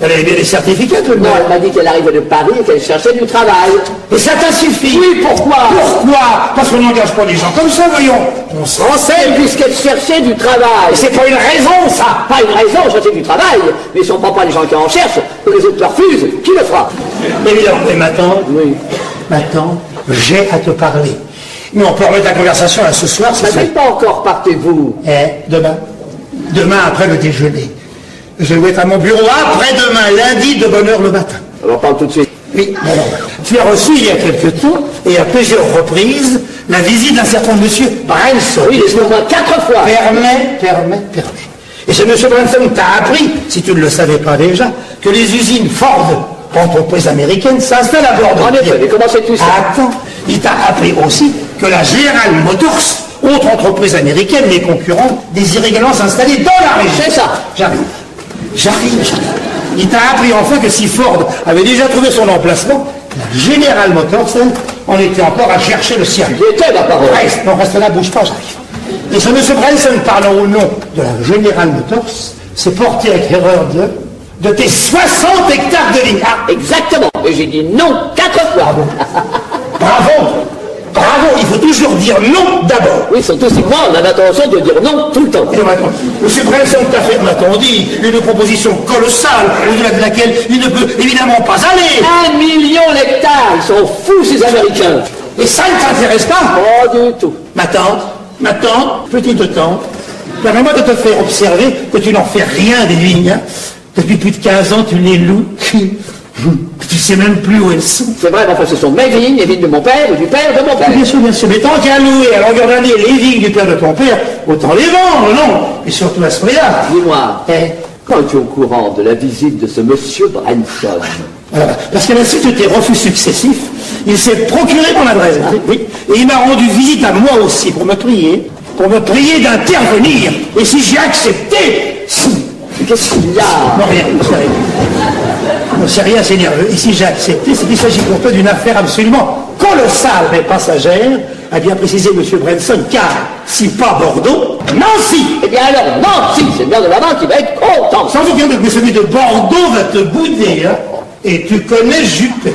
Elle avait bien des certificats tout le monde. Non, elle m'a dit qu'elle arrivait de Paris et qu'elle cherchait du travail. Et ça t'a suffi? Oui, pourquoi? Pourquoi? Parce qu'on n'engage pas des gens comme ça, voyons. On se renseigne. Puisqu'elle cherchait du travail. C'est pas une raison, ça. Pas une raison, chercher du travail. Mais si on ne prend pas les gens qui en cherchent, que les autres refusent, qui le fera? Évidemment. Mais maintenant, oui. Maintenant, j'ai à te parler. Mais on peut remettre la conversation à ce soir, ça fait pas encore, partez-vous. Demain. Demain après le déjeuner. Je vais être à mon bureau après-demain, lundi, de bonne heure le matin. Alors parle tout de suite. Oui, alors, tu as reçu il y a quelque temps, et à plusieurs reprises, la visite d'un certain monsieur Branson. Oui, laisse-moi 4 fois. Permets. Et ce monsieur Branson t'a appris, si tu ne le savais pas déjà, que les usines Ford, entreprise américaine, s'installent à Bordeaux. En effet, mais comment sais-tu ça? Attends, il t'a appris aussi que la General Motors, autre entreprise américaine, les concurrents, désire également s'installer dans la région. C'est ça. J'arrive. Il t'a appris enfin que si Ford avait déjà trouvé son emplacement, la General Motors, on était encore à chercher le sien. J'y étais, ma parole. Reste là, bouge pas, j'arrive. Et ce monsieur Branson, parlant au nom de la General Motors, s'est porté avec erreur de tes 60 hectares de vignes. Ah, exactement. Et j'ai dit non 4 fois. Bravo, il faut toujours dire non d'abord. Oui, surtout si moi, on a l'intention de dire non tout le temps. Et maintenant, M. Branson t'a fait, m'a-t-on dit, une proposition colossale, au-delà de laquelle il ne peut évidemment pas aller. 1 million d'hectares, ils sont fous ces Américains. Et ça ne t'intéresse pas? Pas du tout. Ma tante, petite tante, permets-moi de te faire observer que tu n'en fais rien des vignes. Hein. Depuis plus de 15 ans, tu les loues. Tu sais même plus où elles sont. C'est vrai, mais enfin, ce sont mes vignes, les vignes de mon père ou du père de mon père. Bien sûr. Mais tant qu'à louer à longueur d'année les vignes du père de ton père, autant les vendre, non? Et surtout à ce prix-là. Dis-moi, quand es-tu au courant de la visite de ce monsieur Branson? Parce qu'à la suite de tes refus successifs, il s'est procuré mon adresse. Oui. Et il m'a rendu visite à moi aussi pour me prier d'intervenir. Et si j'ai accepté... Qu'est-ce qu'il y a? Non, rien, non, c'est rien, c'est nerveux. Et si j'ai accepté, c'est qu'il s'agit pour toi d'une affaire absolument colossale, mais passagère, a bien précisé M. Branson, car si pas Bordeaux, Nancy. Eh bien alors, Nancy, c'est le maire de la main qui va être content. Sans aucun doute, mais celui de Bordeaux va te bouder, hein. Et tu connais Juppé.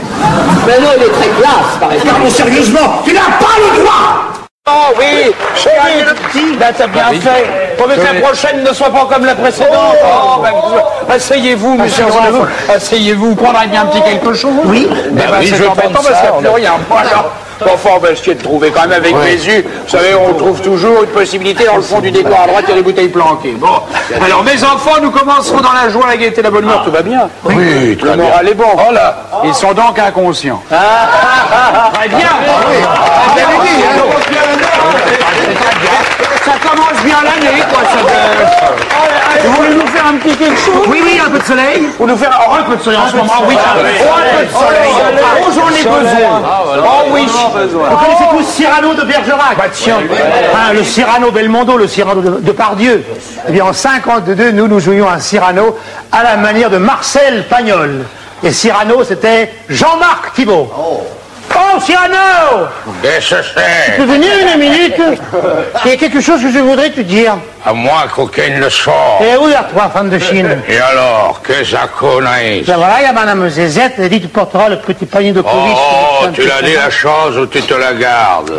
Mais non, il est très classe, par exemple. Non, sérieusement, tu n'as pas le droit. Oh oui, chérie, le petit, ben t'as bien fait. Pour que la prochaine ne soit pas comme la précédente. Oh, ben, asseyez-vous, monsieur. Asseyez-vous, vous prendrez bien un petit quelque chose. Oui. Ben oui, c'est embêtant parce qu'il n'y a plus rien. Voilà. Enfin, on va essayer de trouver quand même avec mes yeux. Vous savez, on trouve toujours une possibilité dans le fond du décor à droite, il y a des bouteilles planquées. Bon, alors mes enfants, nous commencerons dans la joie, la gaieté, la bonne humeur, tout va bien. Oui, très le bien. moral est bon. Oh là, ils sont donc inconscients. Très bien. Ça commence bien l'année, quoi. Vous voulez nous faire un petit quelque chose? Oui, oui, un peu de soleil. Vous nous faire un peu de soleil en ce moment, oui. Un peu de soleil. Oh, j'en ai besoin. Oh oui. Vous connaissez tous Cyrano de Bergerac? Bah tiens. Le Cyrano Belmondo, le Cyrano de Pardieu. Eh bien, en 52, nous jouions un Cyrano à la manière de Marcel Pagnol. Et Cyrano, c'était Jean-Marc Thibault. Oh, Cyrano! Qu'est-ce que c'est? Tu peux venir une minute? Il y a quelque chose que je voudrais te dire. À moi qu'aucune leçon. Et où y a toi, fan de Chine? Et alors, qu'est-ce qu'on a? Ben voilà, il y a madame Zézette, elle dit tu porteras le petit panier de police. Oh, tu l'as dit la chose ou tu te la gardes?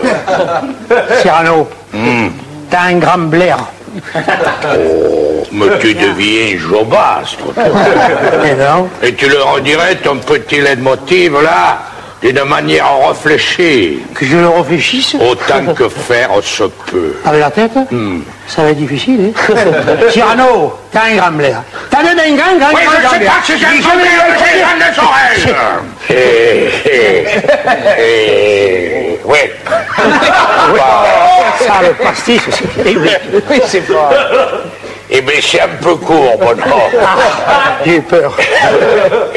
Cyrano, t'as un grand blaire. Oh, mais tu deviens jobastre. Et non? Et tu le redirais ton petit leitmotiv là, d'une manière réfléchie. Que je le réfléchisse? Autant que faire se peut. Avec la tête? Ça va être difficile, hein? Cyrano, t'as un grand blaire. T'as même un grand oui, je sais pas si j'ai un grand blaire, j'ai grandes oreilles. Oui. Ça, le pastis, c'est terrible. Oui, c'est pas... Eh bien, c'est un peu court, bon J'ai peur.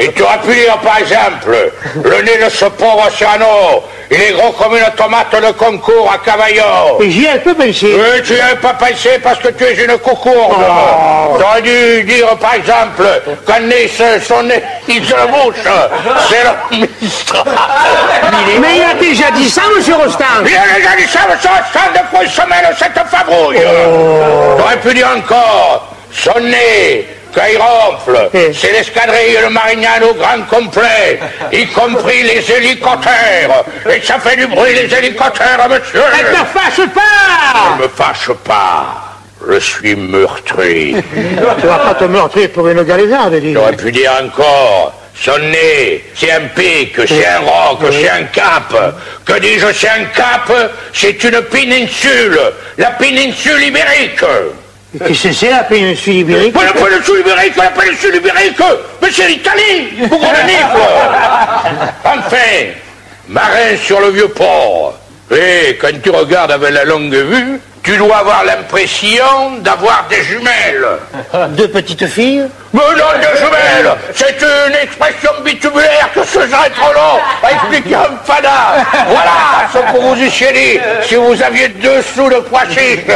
Et tu aurais pu dire, par exemple, le nez de ce pauvre Cyrano, il est gros comme une tomate de concours à Cavaillon. Et j'y ai un peu pensé. Oui, tu n'y as pas pensé parce que tu es une coucourde. Tu aurais dû dire, par exemple, qu'un nez, son nez, il se bouche. C'est le ministre. Mais il a déjà dit ça, monsieur Rostand. Il a déjà dit ça, monsieur Rostand, depuis une semaine, cette fabrouille. Tu aurais pu dire encore, son nez, quand il ronfle, c'est l'escadrille de Marignano au grand complet, y compris les hélicoptères. Et ça fait du bruit, les hélicoptères, monsieur. Ne te fâche pas. Ne me fâche pas. Je suis meurtri. Tu vas pas te meurtrir pour une galésade, dis. J'aurais pu dire encore, son nez, c'est un pic, c'est un roc, c'est un cap. Que dis-je, c'est un cap, c'est une péninsule, la péninsule ibérique. Qu'est-ce que c'est la péninsule ibérique? La péninsule ibérique, mais c'est l'Italie, vous comprenez quoi? Enfin, marin sur le vieux port. Et quand tu regardes avec la longue vue, tu dois avoir l'impression d'avoir des jumelles. Deux petites filles? Mais non, des jumelles! C'est une expression bitubulaire que ce serait trop long à expliquer à un fada. Voilà ce que vous eussiez dit si vous aviez 2 sous de pois chiches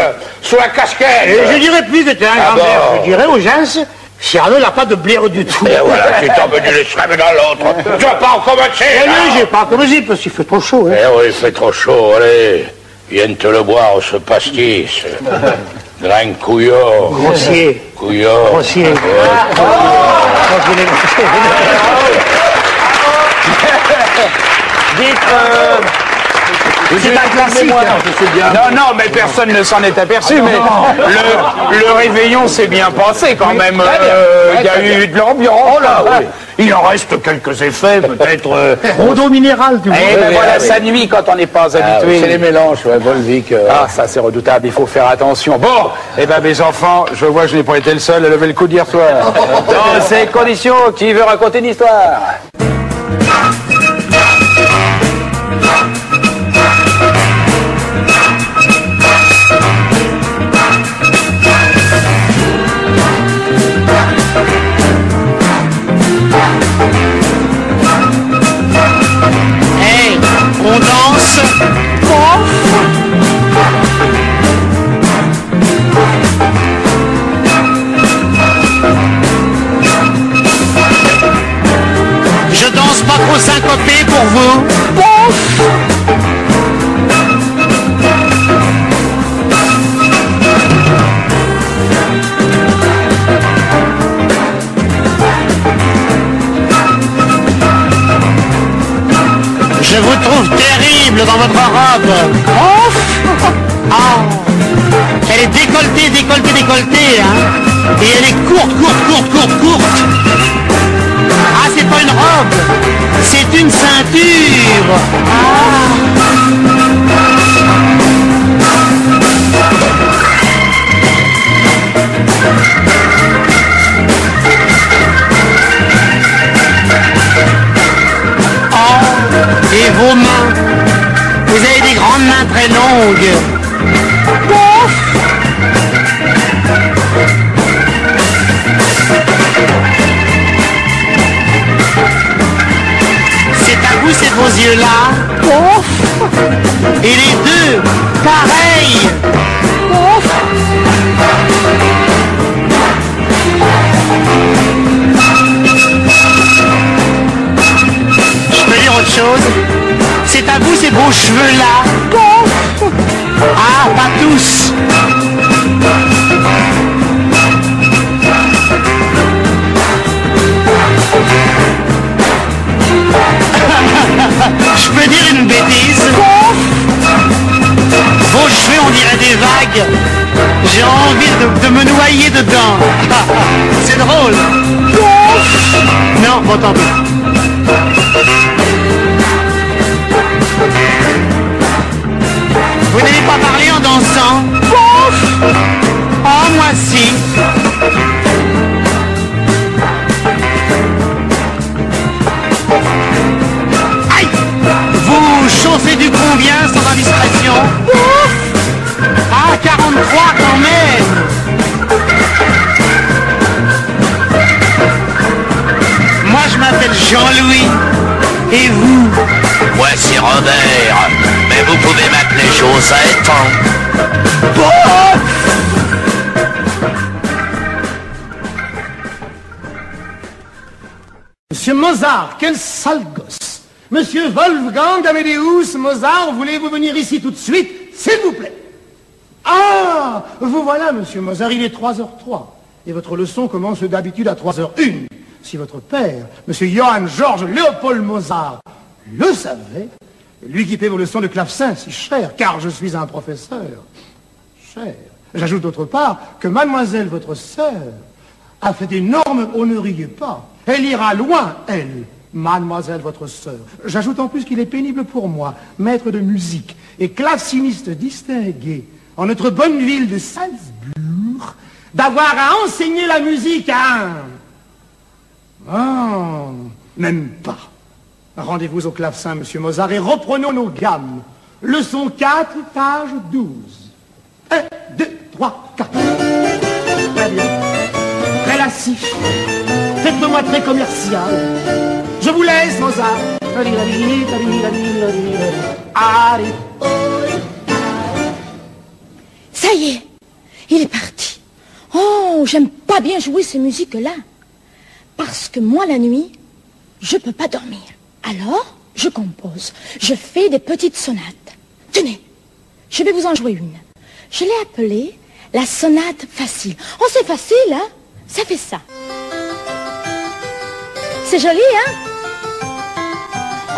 sous la casquette. Et je dirais plus que t'es un grand blaire. Je dirais aux gens, Cyrano n'a pas de blaire du tout. Et voilà, tu tombes d'une extrême dans l'autre. Tu vas pas en commencer. Eh non, j'ai pas commencé parce qu'il fait trop chaud. Hein. Eh oui, il fait trop chaud, allez. Viens te le boire, ce pastis. Grand couillon. Grossier. Couillon. Grossier. Dites, c'est un classique. Non, non, mais personne ne s'en est aperçu, mais le réveillon s'est bien passé quand même. Il y a eu de l'ambiance. Oh là, oui. Il en reste quelques effets, peut-être... Rodo minéral, tu vois. Eh ben voilà, ça nuit quand on n'est pas habitué. C'est les mélanges, ouais, Volvic. Ah, ça c'est redoutable, il faut faire attention. Bon, eh ben mes enfants, je vois que je n'ai pas été le seul à lever le coup d'hier soir. Dans ces conditions, qui veut raconter une histoire? On danse. visible dans votre robe. Oh, oh. Elle est décolletée, décolletée, décolletée, hein. Et elle est courte, courte, courte, courte, courte. Ah, c'est pas une robe, c'est une ceinture. Ah. Et vos mains, vous avez des grandes mains très longues. Pouf. C'est à vous, c'est vos yeux-là. Pouf. Et les deux, pareil. Pouf. Autre chose, c'est à vous ces beaux cheveux là. Ah, pas tous. Je peux dire une bêtise. Vos cheveux, on dirait des vagues. J'ai envie de me noyer dedans. C'est drôle. Non, bon, tant pis. Vous n'avez pas parlé en dansant? Pouf! Oh, moi si. Aïe! Vous chauffez du combien sans indiscrétion? Pouf! Ah, 43 quand même! Moi je m'appelle Jean-Louis. Et vous? Moi c'est Robert, mais vous pouvez m'appeler Josette. Monsieur Mozart, quel sale gosse. Monsieur Wolfgang Amadeus Mozart, voulez-vous venir ici tout de suite, s'il vous plaît? Ah, vous voilà, monsieur Mozart, il est 3h03. Et votre leçon commence d'habitude à 3h01. Si votre père, monsieur Johann Georges Léopold Mozart, le savait, lui qui paie vos leçons de clavecin si cher, car je suis un professeur. Cher. J'ajoute d'autre part que mademoiselle, votre sœur, a fait d'énormes... Oh, ne riez pas. Elle ira loin, elle, mademoiselle, votre sœur. J'ajoute en plus qu'il est pénible pour moi, maître de musique et claveciniste distingué en notre bonne ville de Salzbourg, d'avoir à enseigner la musique à un... Oh, même pas. Rendez-vous au clavecin, monsieur Mozart, et reprenons nos gammes. Leçon 4, page 12. 1, 2, 3, 4. Très bien. Très lassif. Faites-moi très commercial. Je vous laisse, Mozart. Ça y est, il est parti. Oh, j'aime pas bien jouer ces musiques-là. Parce que moi, la nuit, je peux pas dormir. Alors, je compose. Je fais des petites sonates. Tenez, je vais vous en jouer une. Je l'ai appelée la sonate facile. Oh, c'est facile, hein? Ça fait ça. C'est joli, hein?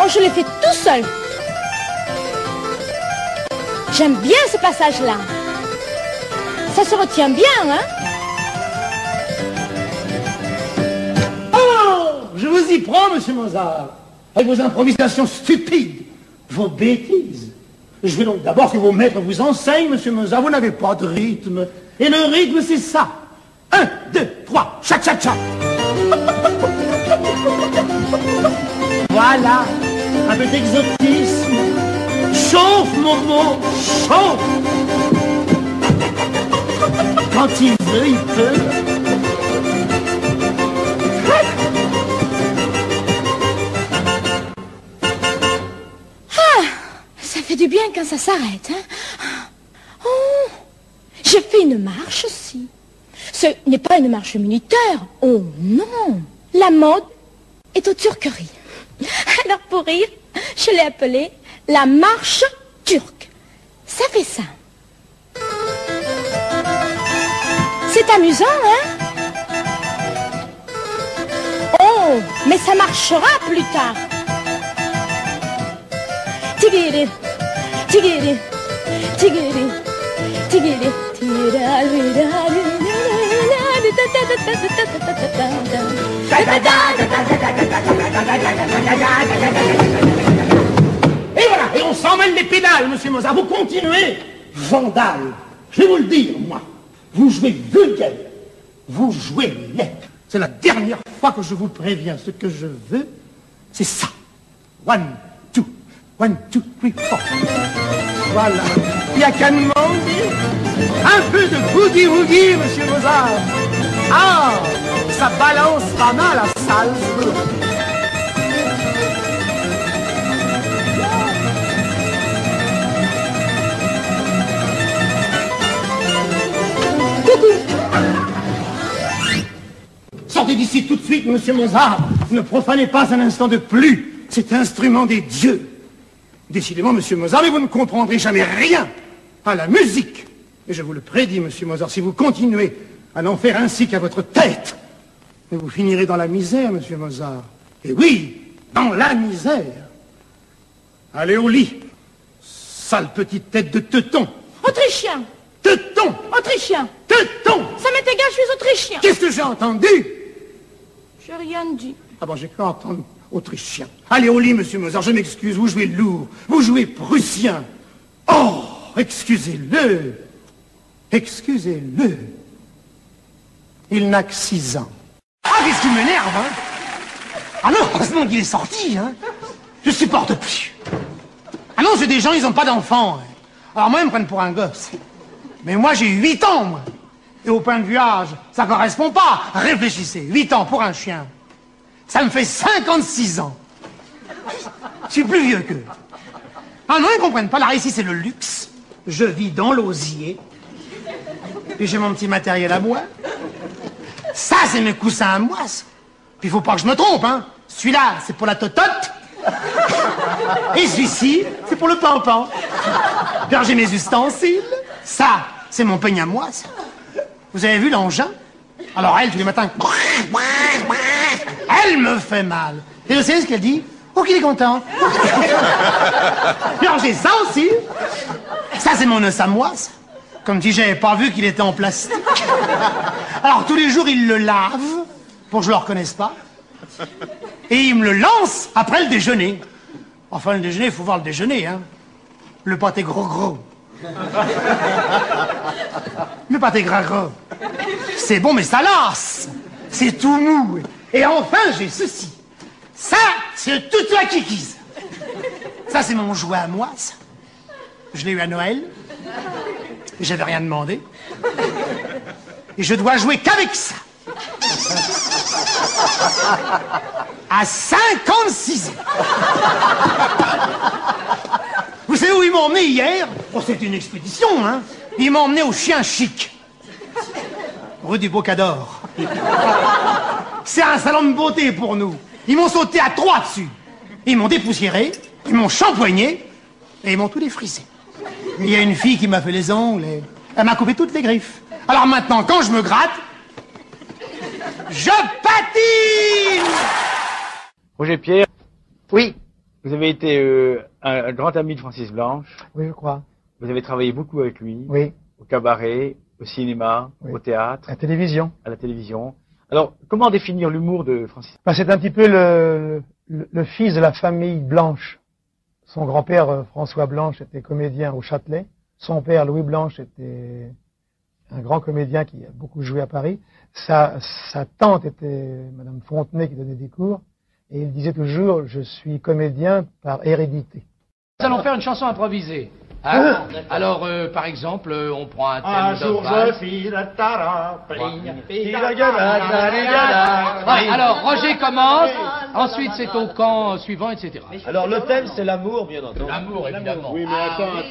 Oh, je l'ai fait tout seul. J'aime bien ce passage-là. Ça se retient bien, hein? Je vous y prends, monsieur Mozart, avec vos improvisations stupides, vos bêtises. Je veux donc d'abord que vos maîtres vous enseignent, monsieur Mozart. Vous n'avez pas de rythme. Et le rythme, c'est ça. 1, 2, 3, chat, chat, chat. Voilà, un peu d'exotisme. Chauffe, Momo, chauffe. Quand il veut, il peut. Ça fait du bien quand ça s'arrête, hein? Oh, j'ai fait une marche aussi. Ce n'est pas une marche militaire. Oh non. La mode est aux turqueries. Alors pour rire, je l'ai appelée la marche turque. Ça fait ça. C'est amusant, hein? Oh, mais ça marchera plus tard. Tigiri. tigiri, tigiri, tigiri, tirari. Et voilà, et on s'emmène les pédales, monsieur Mozart. Vous continuez, vandale. Je vais vous le dire, moi. Vous jouez vulgaire. Vous jouez laid. C'est la dernière fois que je vous préviens. Ce que je veux, c'est ça. 1, 2, 1, 2, 3, 4. Voilà. Il n'y a qu'à demander un peu de boogie-woogie, monsieur Mozart. Ah, ça balance pas mal à Salzbourg. Sortez d'ici tout de suite, monsieur Mozart. Ne profanez pas un instant de plus cet instrument des dieux. Décidément, monsieur Mozart, mais vous ne comprendrez jamais rien à la musique. Et je vous le prédis, monsieur Mozart, si vous continuez à n'en faire ainsi qu'à votre tête, mais vous finirez dans la misère, monsieur Mozart. Et oui, dans la misère. Allez au lit, sale petite tête de teuton. Autrichien. Teuton. Autrichien. Teuton. Ça m'est égal, je suis autrichien. Qu'est-ce que j'ai entendu? J'ai rien dit. Ah bon, j'ai cru entendre autrichien. Allez au lit, monsieur Mozart, je m'excuse, vous jouez lourd, vous jouez prussien. Oh, excusez-le. Excusez-le. Il n'a que 6 ans. Ah, qu'est-ce qui m'énerve, hein? Ah non, heureusement qu'il est sorti, hein. Je supporte plus. Ah non, c'est des gens, ils n'ont pas d'enfants. Hein. Alors moi, ils me prennent pour un gosse. Mais moi, j'ai 8 ans, moi. Et au point de vue âge, ça correspond pas. Réfléchissez, 8 ans pour un chien. Ça me fait 56 ans. Je suis plus vieux qu'eux. Ah non, ils comprennent pas. Là, ici, c'est le luxe. Je vis dans l'osier. Puis j'ai mon petit matériel à bois. Ça, c'est mes coussins à moi. Puis il faut pas que je me trompe, hein. Celui-là, c'est pour la totote. Et celui-ci, c'est pour le pampan. Puis j'ai mes ustensiles. Ça, c'est mon peigne à moi, ça. Vous avez vu l'engin? Alors elle, tous les matins, elle me fait mal. Et vous savez ce qu'elle dit? Oh, qu'il est content. Alors j'ai ça aussi. Ça, c'est mon os à moi, ça. Comme si j'avais pas vu qu'il était en plastique. Alors tous les jours, il le lave pour que je le reconnaisse pas. Et il me le lance après le déjeuner. Enfin, le déjeuner, il faut voir le déjeuner, hein. Le pâté gros. Le pâté gras. C'est bon, mais ça lasse. C'est tout mou. Et enfin, j'ai ceci. Ça, c'est toute la kikise. Ça, c'est mon jouet à moi, ça. Je l'ai eu à Noël. Et j'avais rien demandé. Et je dois jouer qu'avec ça. À 56 ans. Vous savez où ils m'ont emmené hier? Oh, c'était une expédition, hein. Ils m'ont emmené au Chien Chic. Rue du Bocador. C'est un salon de beauté pour nous. Ils m'ont sauté à 3 dessus. Ils m'ont dépoussiéré, ils m'ont shampoigné et ils m'ont tout défrisé. Il y a une fille qui m'a fait les ongles et elle m'a coupé toutes les griffes. Alors maintenant, quand je me gratte, je patine! Roger Pierre. Oui. Vous avez été un grand ami de Francis Blanche. Oui, je crois. Vous avez travaillé beaucoup avec lui. Oui. Au cabaret, au cinéma, oui. Au théâtre. À la télévision. À la télévision. Alors, comment définir l'humour de Francis? C'est un petit peu le fils de la famille Blanche. Son grand-père, François Blanche, était comédien au Châtelet. Son père, Louis Blanche, était un grand comédien qui a beaucoup joué à Paris. Sa tante était Madame Fontenay qui donnait des cours. Et il disait toujours, je suis comédien par hérédité. Nous allons faire une chanson improvisée. Hein? Alors, par exemple, on prend un thème de valse. Alors, Roger commence, ensuite c'est au camp suivant, etc. Alors, le thème, c'est l'amour, bien entendu. L'amour, évidemment. Oui, mais attends.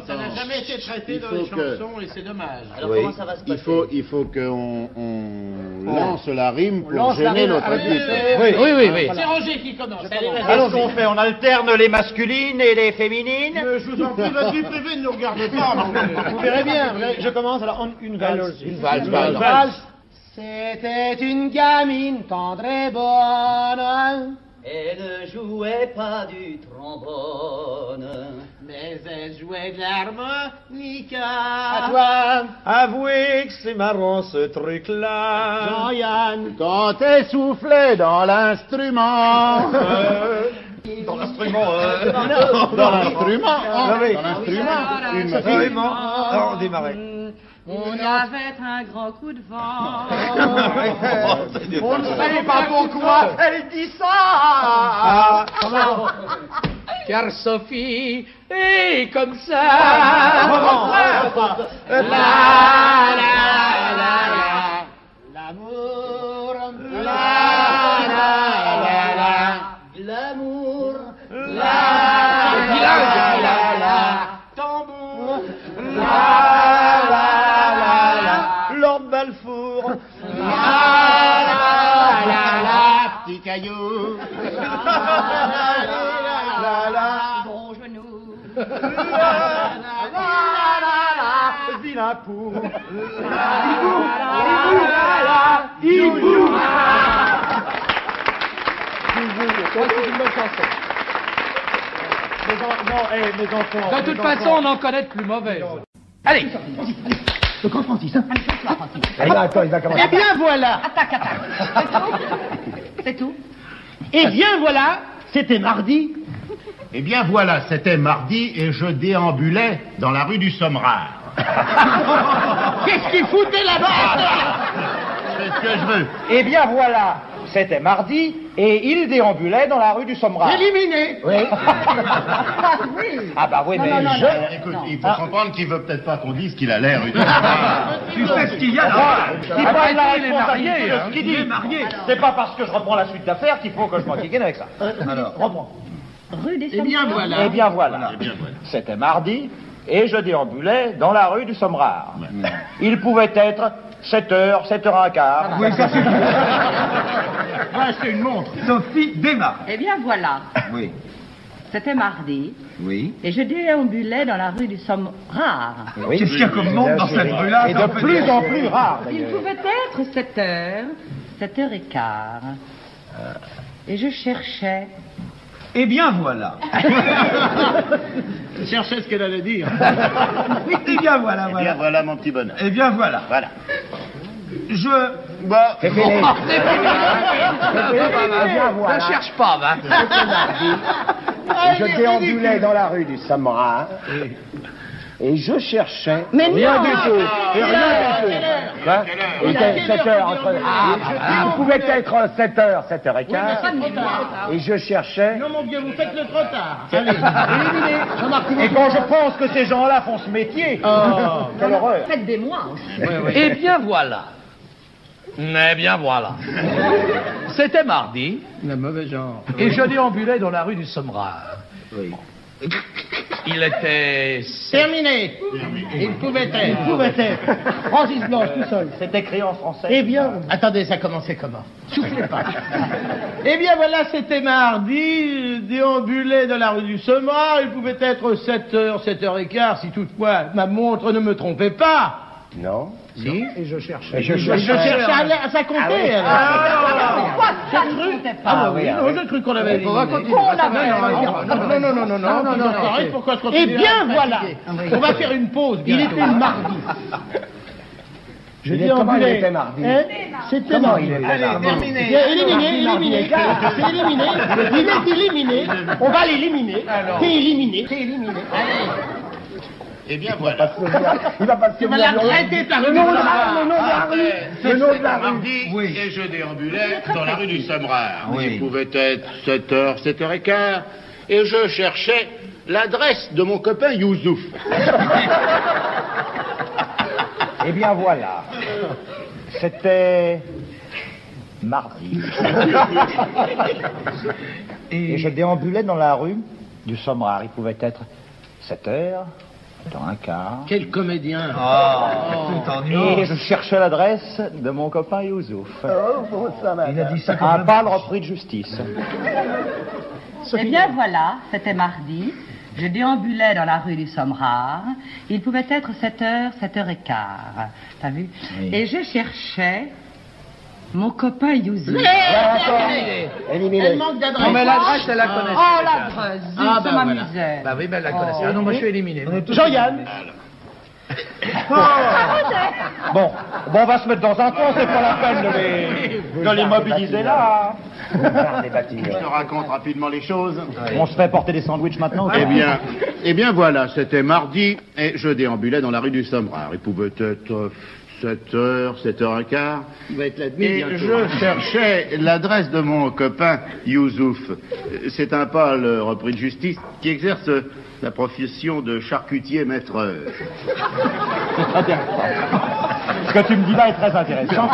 Ça n'a jamais été traité dans les chansons et c'est dommage. Alors, comment ça va se passer? Il faut qu'on lance la rime pour gêner notre type. Oui. C'est Roger qui commence. Alors, ce qu'on fait, on alterne les masculines et les féminines. Je vous en prie, votre vie privée ne nous regarde pas. Vous verrez bien. Je commence alors une valse. Une valse. C'était une gamine tendre et bonne, Elle ne jouait pas du trombone, mais elle jouait de l'harmonica. À toi. Avouez que c'est marrant ce truc-là. Jean-Yann, quand elle soufflait dans l'instrument. Dans l'instrument, dans l'instrument, on démarrait. On avait un grand coup de vent. On ne sait pas pourquoi elle dit ça. Car Sophie est comme ça. L'amour, l'amour, tambour, Lord Balfour, petit caillou, Gros genou, vilain pour, Hibou. C'est une bonne chanson. Mes enfants. De toute façon, on en connaît de plus mauvais. Allez. le grand Francis, hein. Attends, il va commencer. Eh bien voilà. Attaque. C'est tout. Eh bien voilà, c'était mardi. Eh bien voilà, c'était mardi et je déambulais dans la rue du Sommerard. Qu'est-ce qu'il foutait là-bas? C'est ce que je veux. Eh bien voilà, c'était mardi et il déambulait dans la rue du Sommerard. Éliminé. Oui. Ah bah oui, mais Écoute, il faut comprendre qu'il veut peut-être pas qu'on dise qu'il a l'air. Tu sais ce qu'il y a là. Il parle la responsabilité de ce qu'il dit. C'est pas parce que je reprends la suite d'affaires qu'il faut que je m'enquiquine avec ça. Alors, reprends. Rue des Eh bien voilà. Eh bien voilà. C'était mardi et je déambulais dans la rue du Sommerard. Il pouvait être 7h, 7h15. Oui, ça c'est c'est une montre. Sophie démarre. Eh bien voilà. Oui. C'était mardi. Oui. Et je déambulais dans la rue du Sommerard. Oui. Qu'est-ce qu'il y a comme monde dans cette rue-là? Et de plus en plus rare. Il pouvait être 7h, 7h15. Et je cherchais. Eh bien voilà. Je cherchais ce qu'elle allait dire. Eh bien voilà, Eh bien voilà mon petit bonheur. Eh bien voilà. Voilà. Bah, c'est fini. Ne cherche pas, va. Je déambulais dans la rue du Sommerard et je cherchais Mais rien non. du tout. Et rien du tout. Quoi? Il était 7h entre... Il pouvait être 7h, 7h15. Et je cherchais... Non mon vieux, vous faites le trop tard. Allez, éliminé. Et quand je pense que ces gens-là font ce métier, quelle horreur. Faites des mois aussi. Eh bien voilà. Eh bien voilà. C'était mardi. Le mauvais genre. Et je déambulais dans la rue du Sommerard. Oui. Il était... Terminé. Il pouvait être. Francis Blanche tout seul. C'est écrit en français. Eh bien, attendez, ça commençait comment? Soufflez pas. Eh bien voilà, c'était mardi, déambulé dans la rue du Sommerard, il pouvait être 7h, 7h15, si toutefois ma montre ne me trompait pas. Non. Si. Et je cherchais. Je cherchais à ça compter. Pourquoi ça ne comptait pas? Ah oui, j'ai cru qu'on avait dit. On l'avait. Non, arrête, pourquoi je continue? Eh bien voilà, on va faire une pause. Il était le mardi. Je Comment il était mardi? C'était mardi. Allez, terminé. Éliminé. C'est éliminé. Il est éliminé. On va l'éliminer. T'es éliminé. Allez. Eh bien voilà. Il va pas se souvenir. Le nom de la rue. Le nom de la rue. Oui. Et je déambulais dans la rue du Sommerard. Il pouvait être 7h, 7h15. Et je cherchais l'adresse de mon copain Youssouf. Eh bien voilà. C'était mardi. Et je déambulais dans la rue du Sommerard. Il pouvait être 7h. Dans un quart. Quel comédien. Et je cherchais l'adresse de mon copain Youssouf. Il a dit ça comme un pâle repris de justice. Eh bien voilà, c'était mardi. Je déambulais dans la rue du Sommerard. Il pouvait être 7h, 7h15. T'as vu? Oui. Et je cherchais Mon copain Yuzu. Elle manque d'adresse. Non, mais l'adresse, elle la connaît. Oh, l'adresse, ça m'amusait. Voilà. Bah oui, mais elle la connaissait. Ah non, moi je suis éliminé. Jean-Yann. Bon, on va se mettre dans un coin, c'est pas la peine de les mobiliser là. Je te raconte rapidement les choses. On se fait porter des sandwichs maintenant. Eh bien voilà, c'était mardi et je déambulais dans la rue du Sommerard. Il pouvait être 7h, 7h15. Il va être la demi Et bientôt. je cherchais l'adresse de mon copain Youssouf. C'est un pâle repris de justice qui exerce la profession de charcutier maîtreur. Ce que tu me dis là est très intéressant.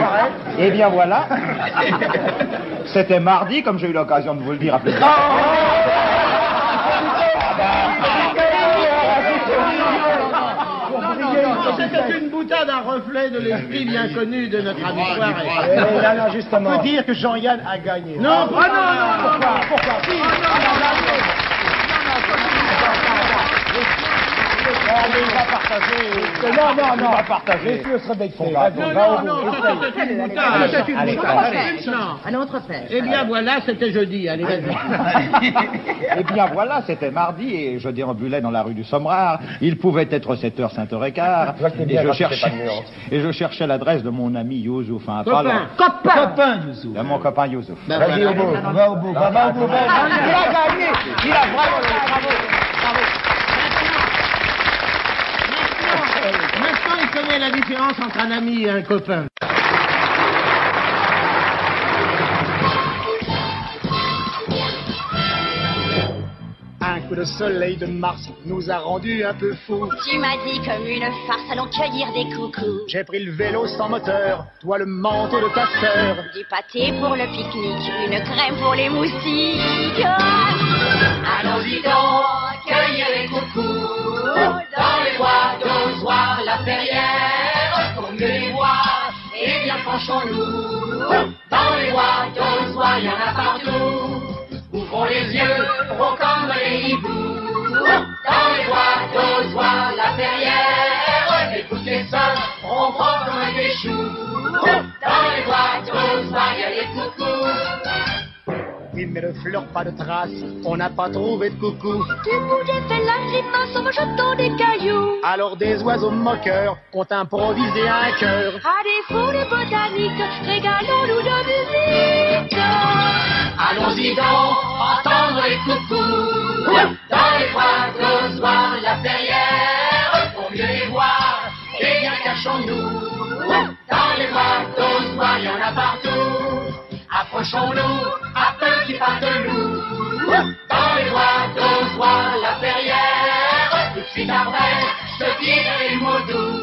Eh bien voilà, c'était mardi, comme j'ai eu l'occasion de vous le dire à plusieurs fois. C'était une boutade, un reflet de l'esprit bien connu de notre ami Poiret. Là, justement. On peut dire que Jean-Yann a gagné. Non, Pourquoi il va partager. Non, il va partager. Monsieur serait bec. Non, c'était une boutade. Un autre pêche. Eh bien voilà, c'était jeudi. Allez, vas-y. Eh bien voilà, c'était mardi et je déambulais dans la rue du Sommerard. Il pouvait être 7h, 5h15. Et je cherchais l'adresse de mon ami Youssouf. Copain Youssouf. De mon copain Youssouf. Vas-y au bout. Va au bout. Il a gagné. Il a vraiment gagné. Bravo. Maintenant, il connaît la différence entre un ami et un copain. Un coup de soleil de mars nous a rendus un peu fous. Tu m'as dit comme une farce, allons cueillir des coucous. J'ai pris le vélo sans moteur, toi le manteau de ta sœur. Du pâté pour le pique-nique, une crème pour les moustiques. Allons-y donc, cueillir les coucous. Dans les bois d'Ozoir, la Perrière, pour mieux les voir, eh bien penchons-nous. Dans les bois d'Ozoir, il y en a partout. Ouvrons les yeux, gros comme les hiboux. Dans les bois d'Ozoir, la Perrière, écoutez ça, on prend comme des choux. Dans les bois d'Ozoir, il y a les coucous. Oui, mais ne fleure pas de traces, on n'a pas trouvé de coucou. Du bout des fait la grimace en me jetant des cailloux. Alors des oiseaux moqueurs ont improvisé un chœur. À défaut des botaniques, régalons-nous de musique. Allons-y donc, entendre les coucous. Dans les bois d'Ozoir, la Perrière, pour mieux les voir, eh bien cachons-nous. Dans les bois d'Ozoir, il y en a partout. Approchons-nous, à peu qui partent de loup. Dans les bois d'Ozoir, la Perrière, tout de suite après, se tirent les mots doux.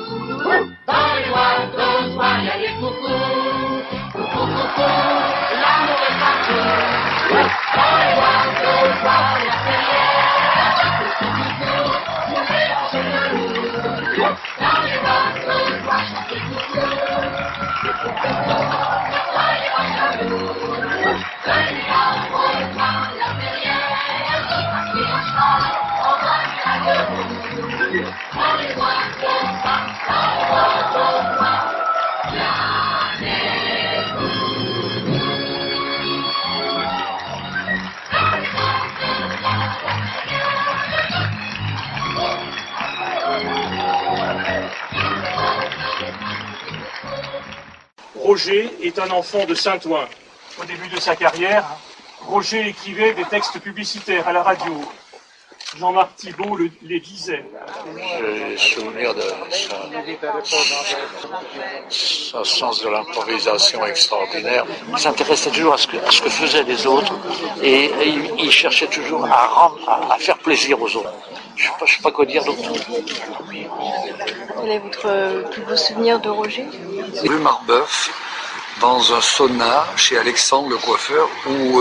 Dans les bois d'Ozoir, il y a les coucous. Coucou, coucou, l'amour est partout. Dans les bois d'Ozoir, la Perrière, coucou, coucou, vous mélangez le loup. Dans les bois d'Ozoir, chantez coucou. Roger est un enfant de Saint-Ouen. Au début de sa carrière, Roger écrivait des textes publicitaires à la radio. Jean-Marc Thibault les disait. J'ai souvenir de son sens de l'improvisation extraordinaire. Il s'intéressait toujours à ce que faisaient les autres et il cherchait toujours à faire plaisir aux autres. Je ne sais pas quoi dire d'autre. Quel est votre plus beau souvenir de Roger? Rue Marbeuf, dans un sauna chez Alexandre le coiffeur, où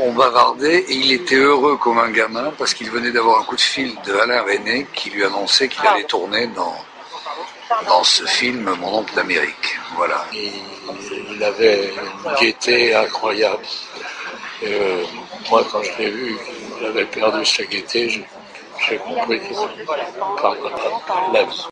on bavardait et il était heureux comme un gamin parce qu'il venait d'avoir un coup de fil de Alain Resnais qui lui annonçait qu'il allait tourner dans ce film Mon oncle d'Amérique. Voilà. Il avait une gaieté incroyable. Et, moi, quand je l'ai vu, il avait perdu sa gaieté, j'ai compris qu'il parlait pas de la vie.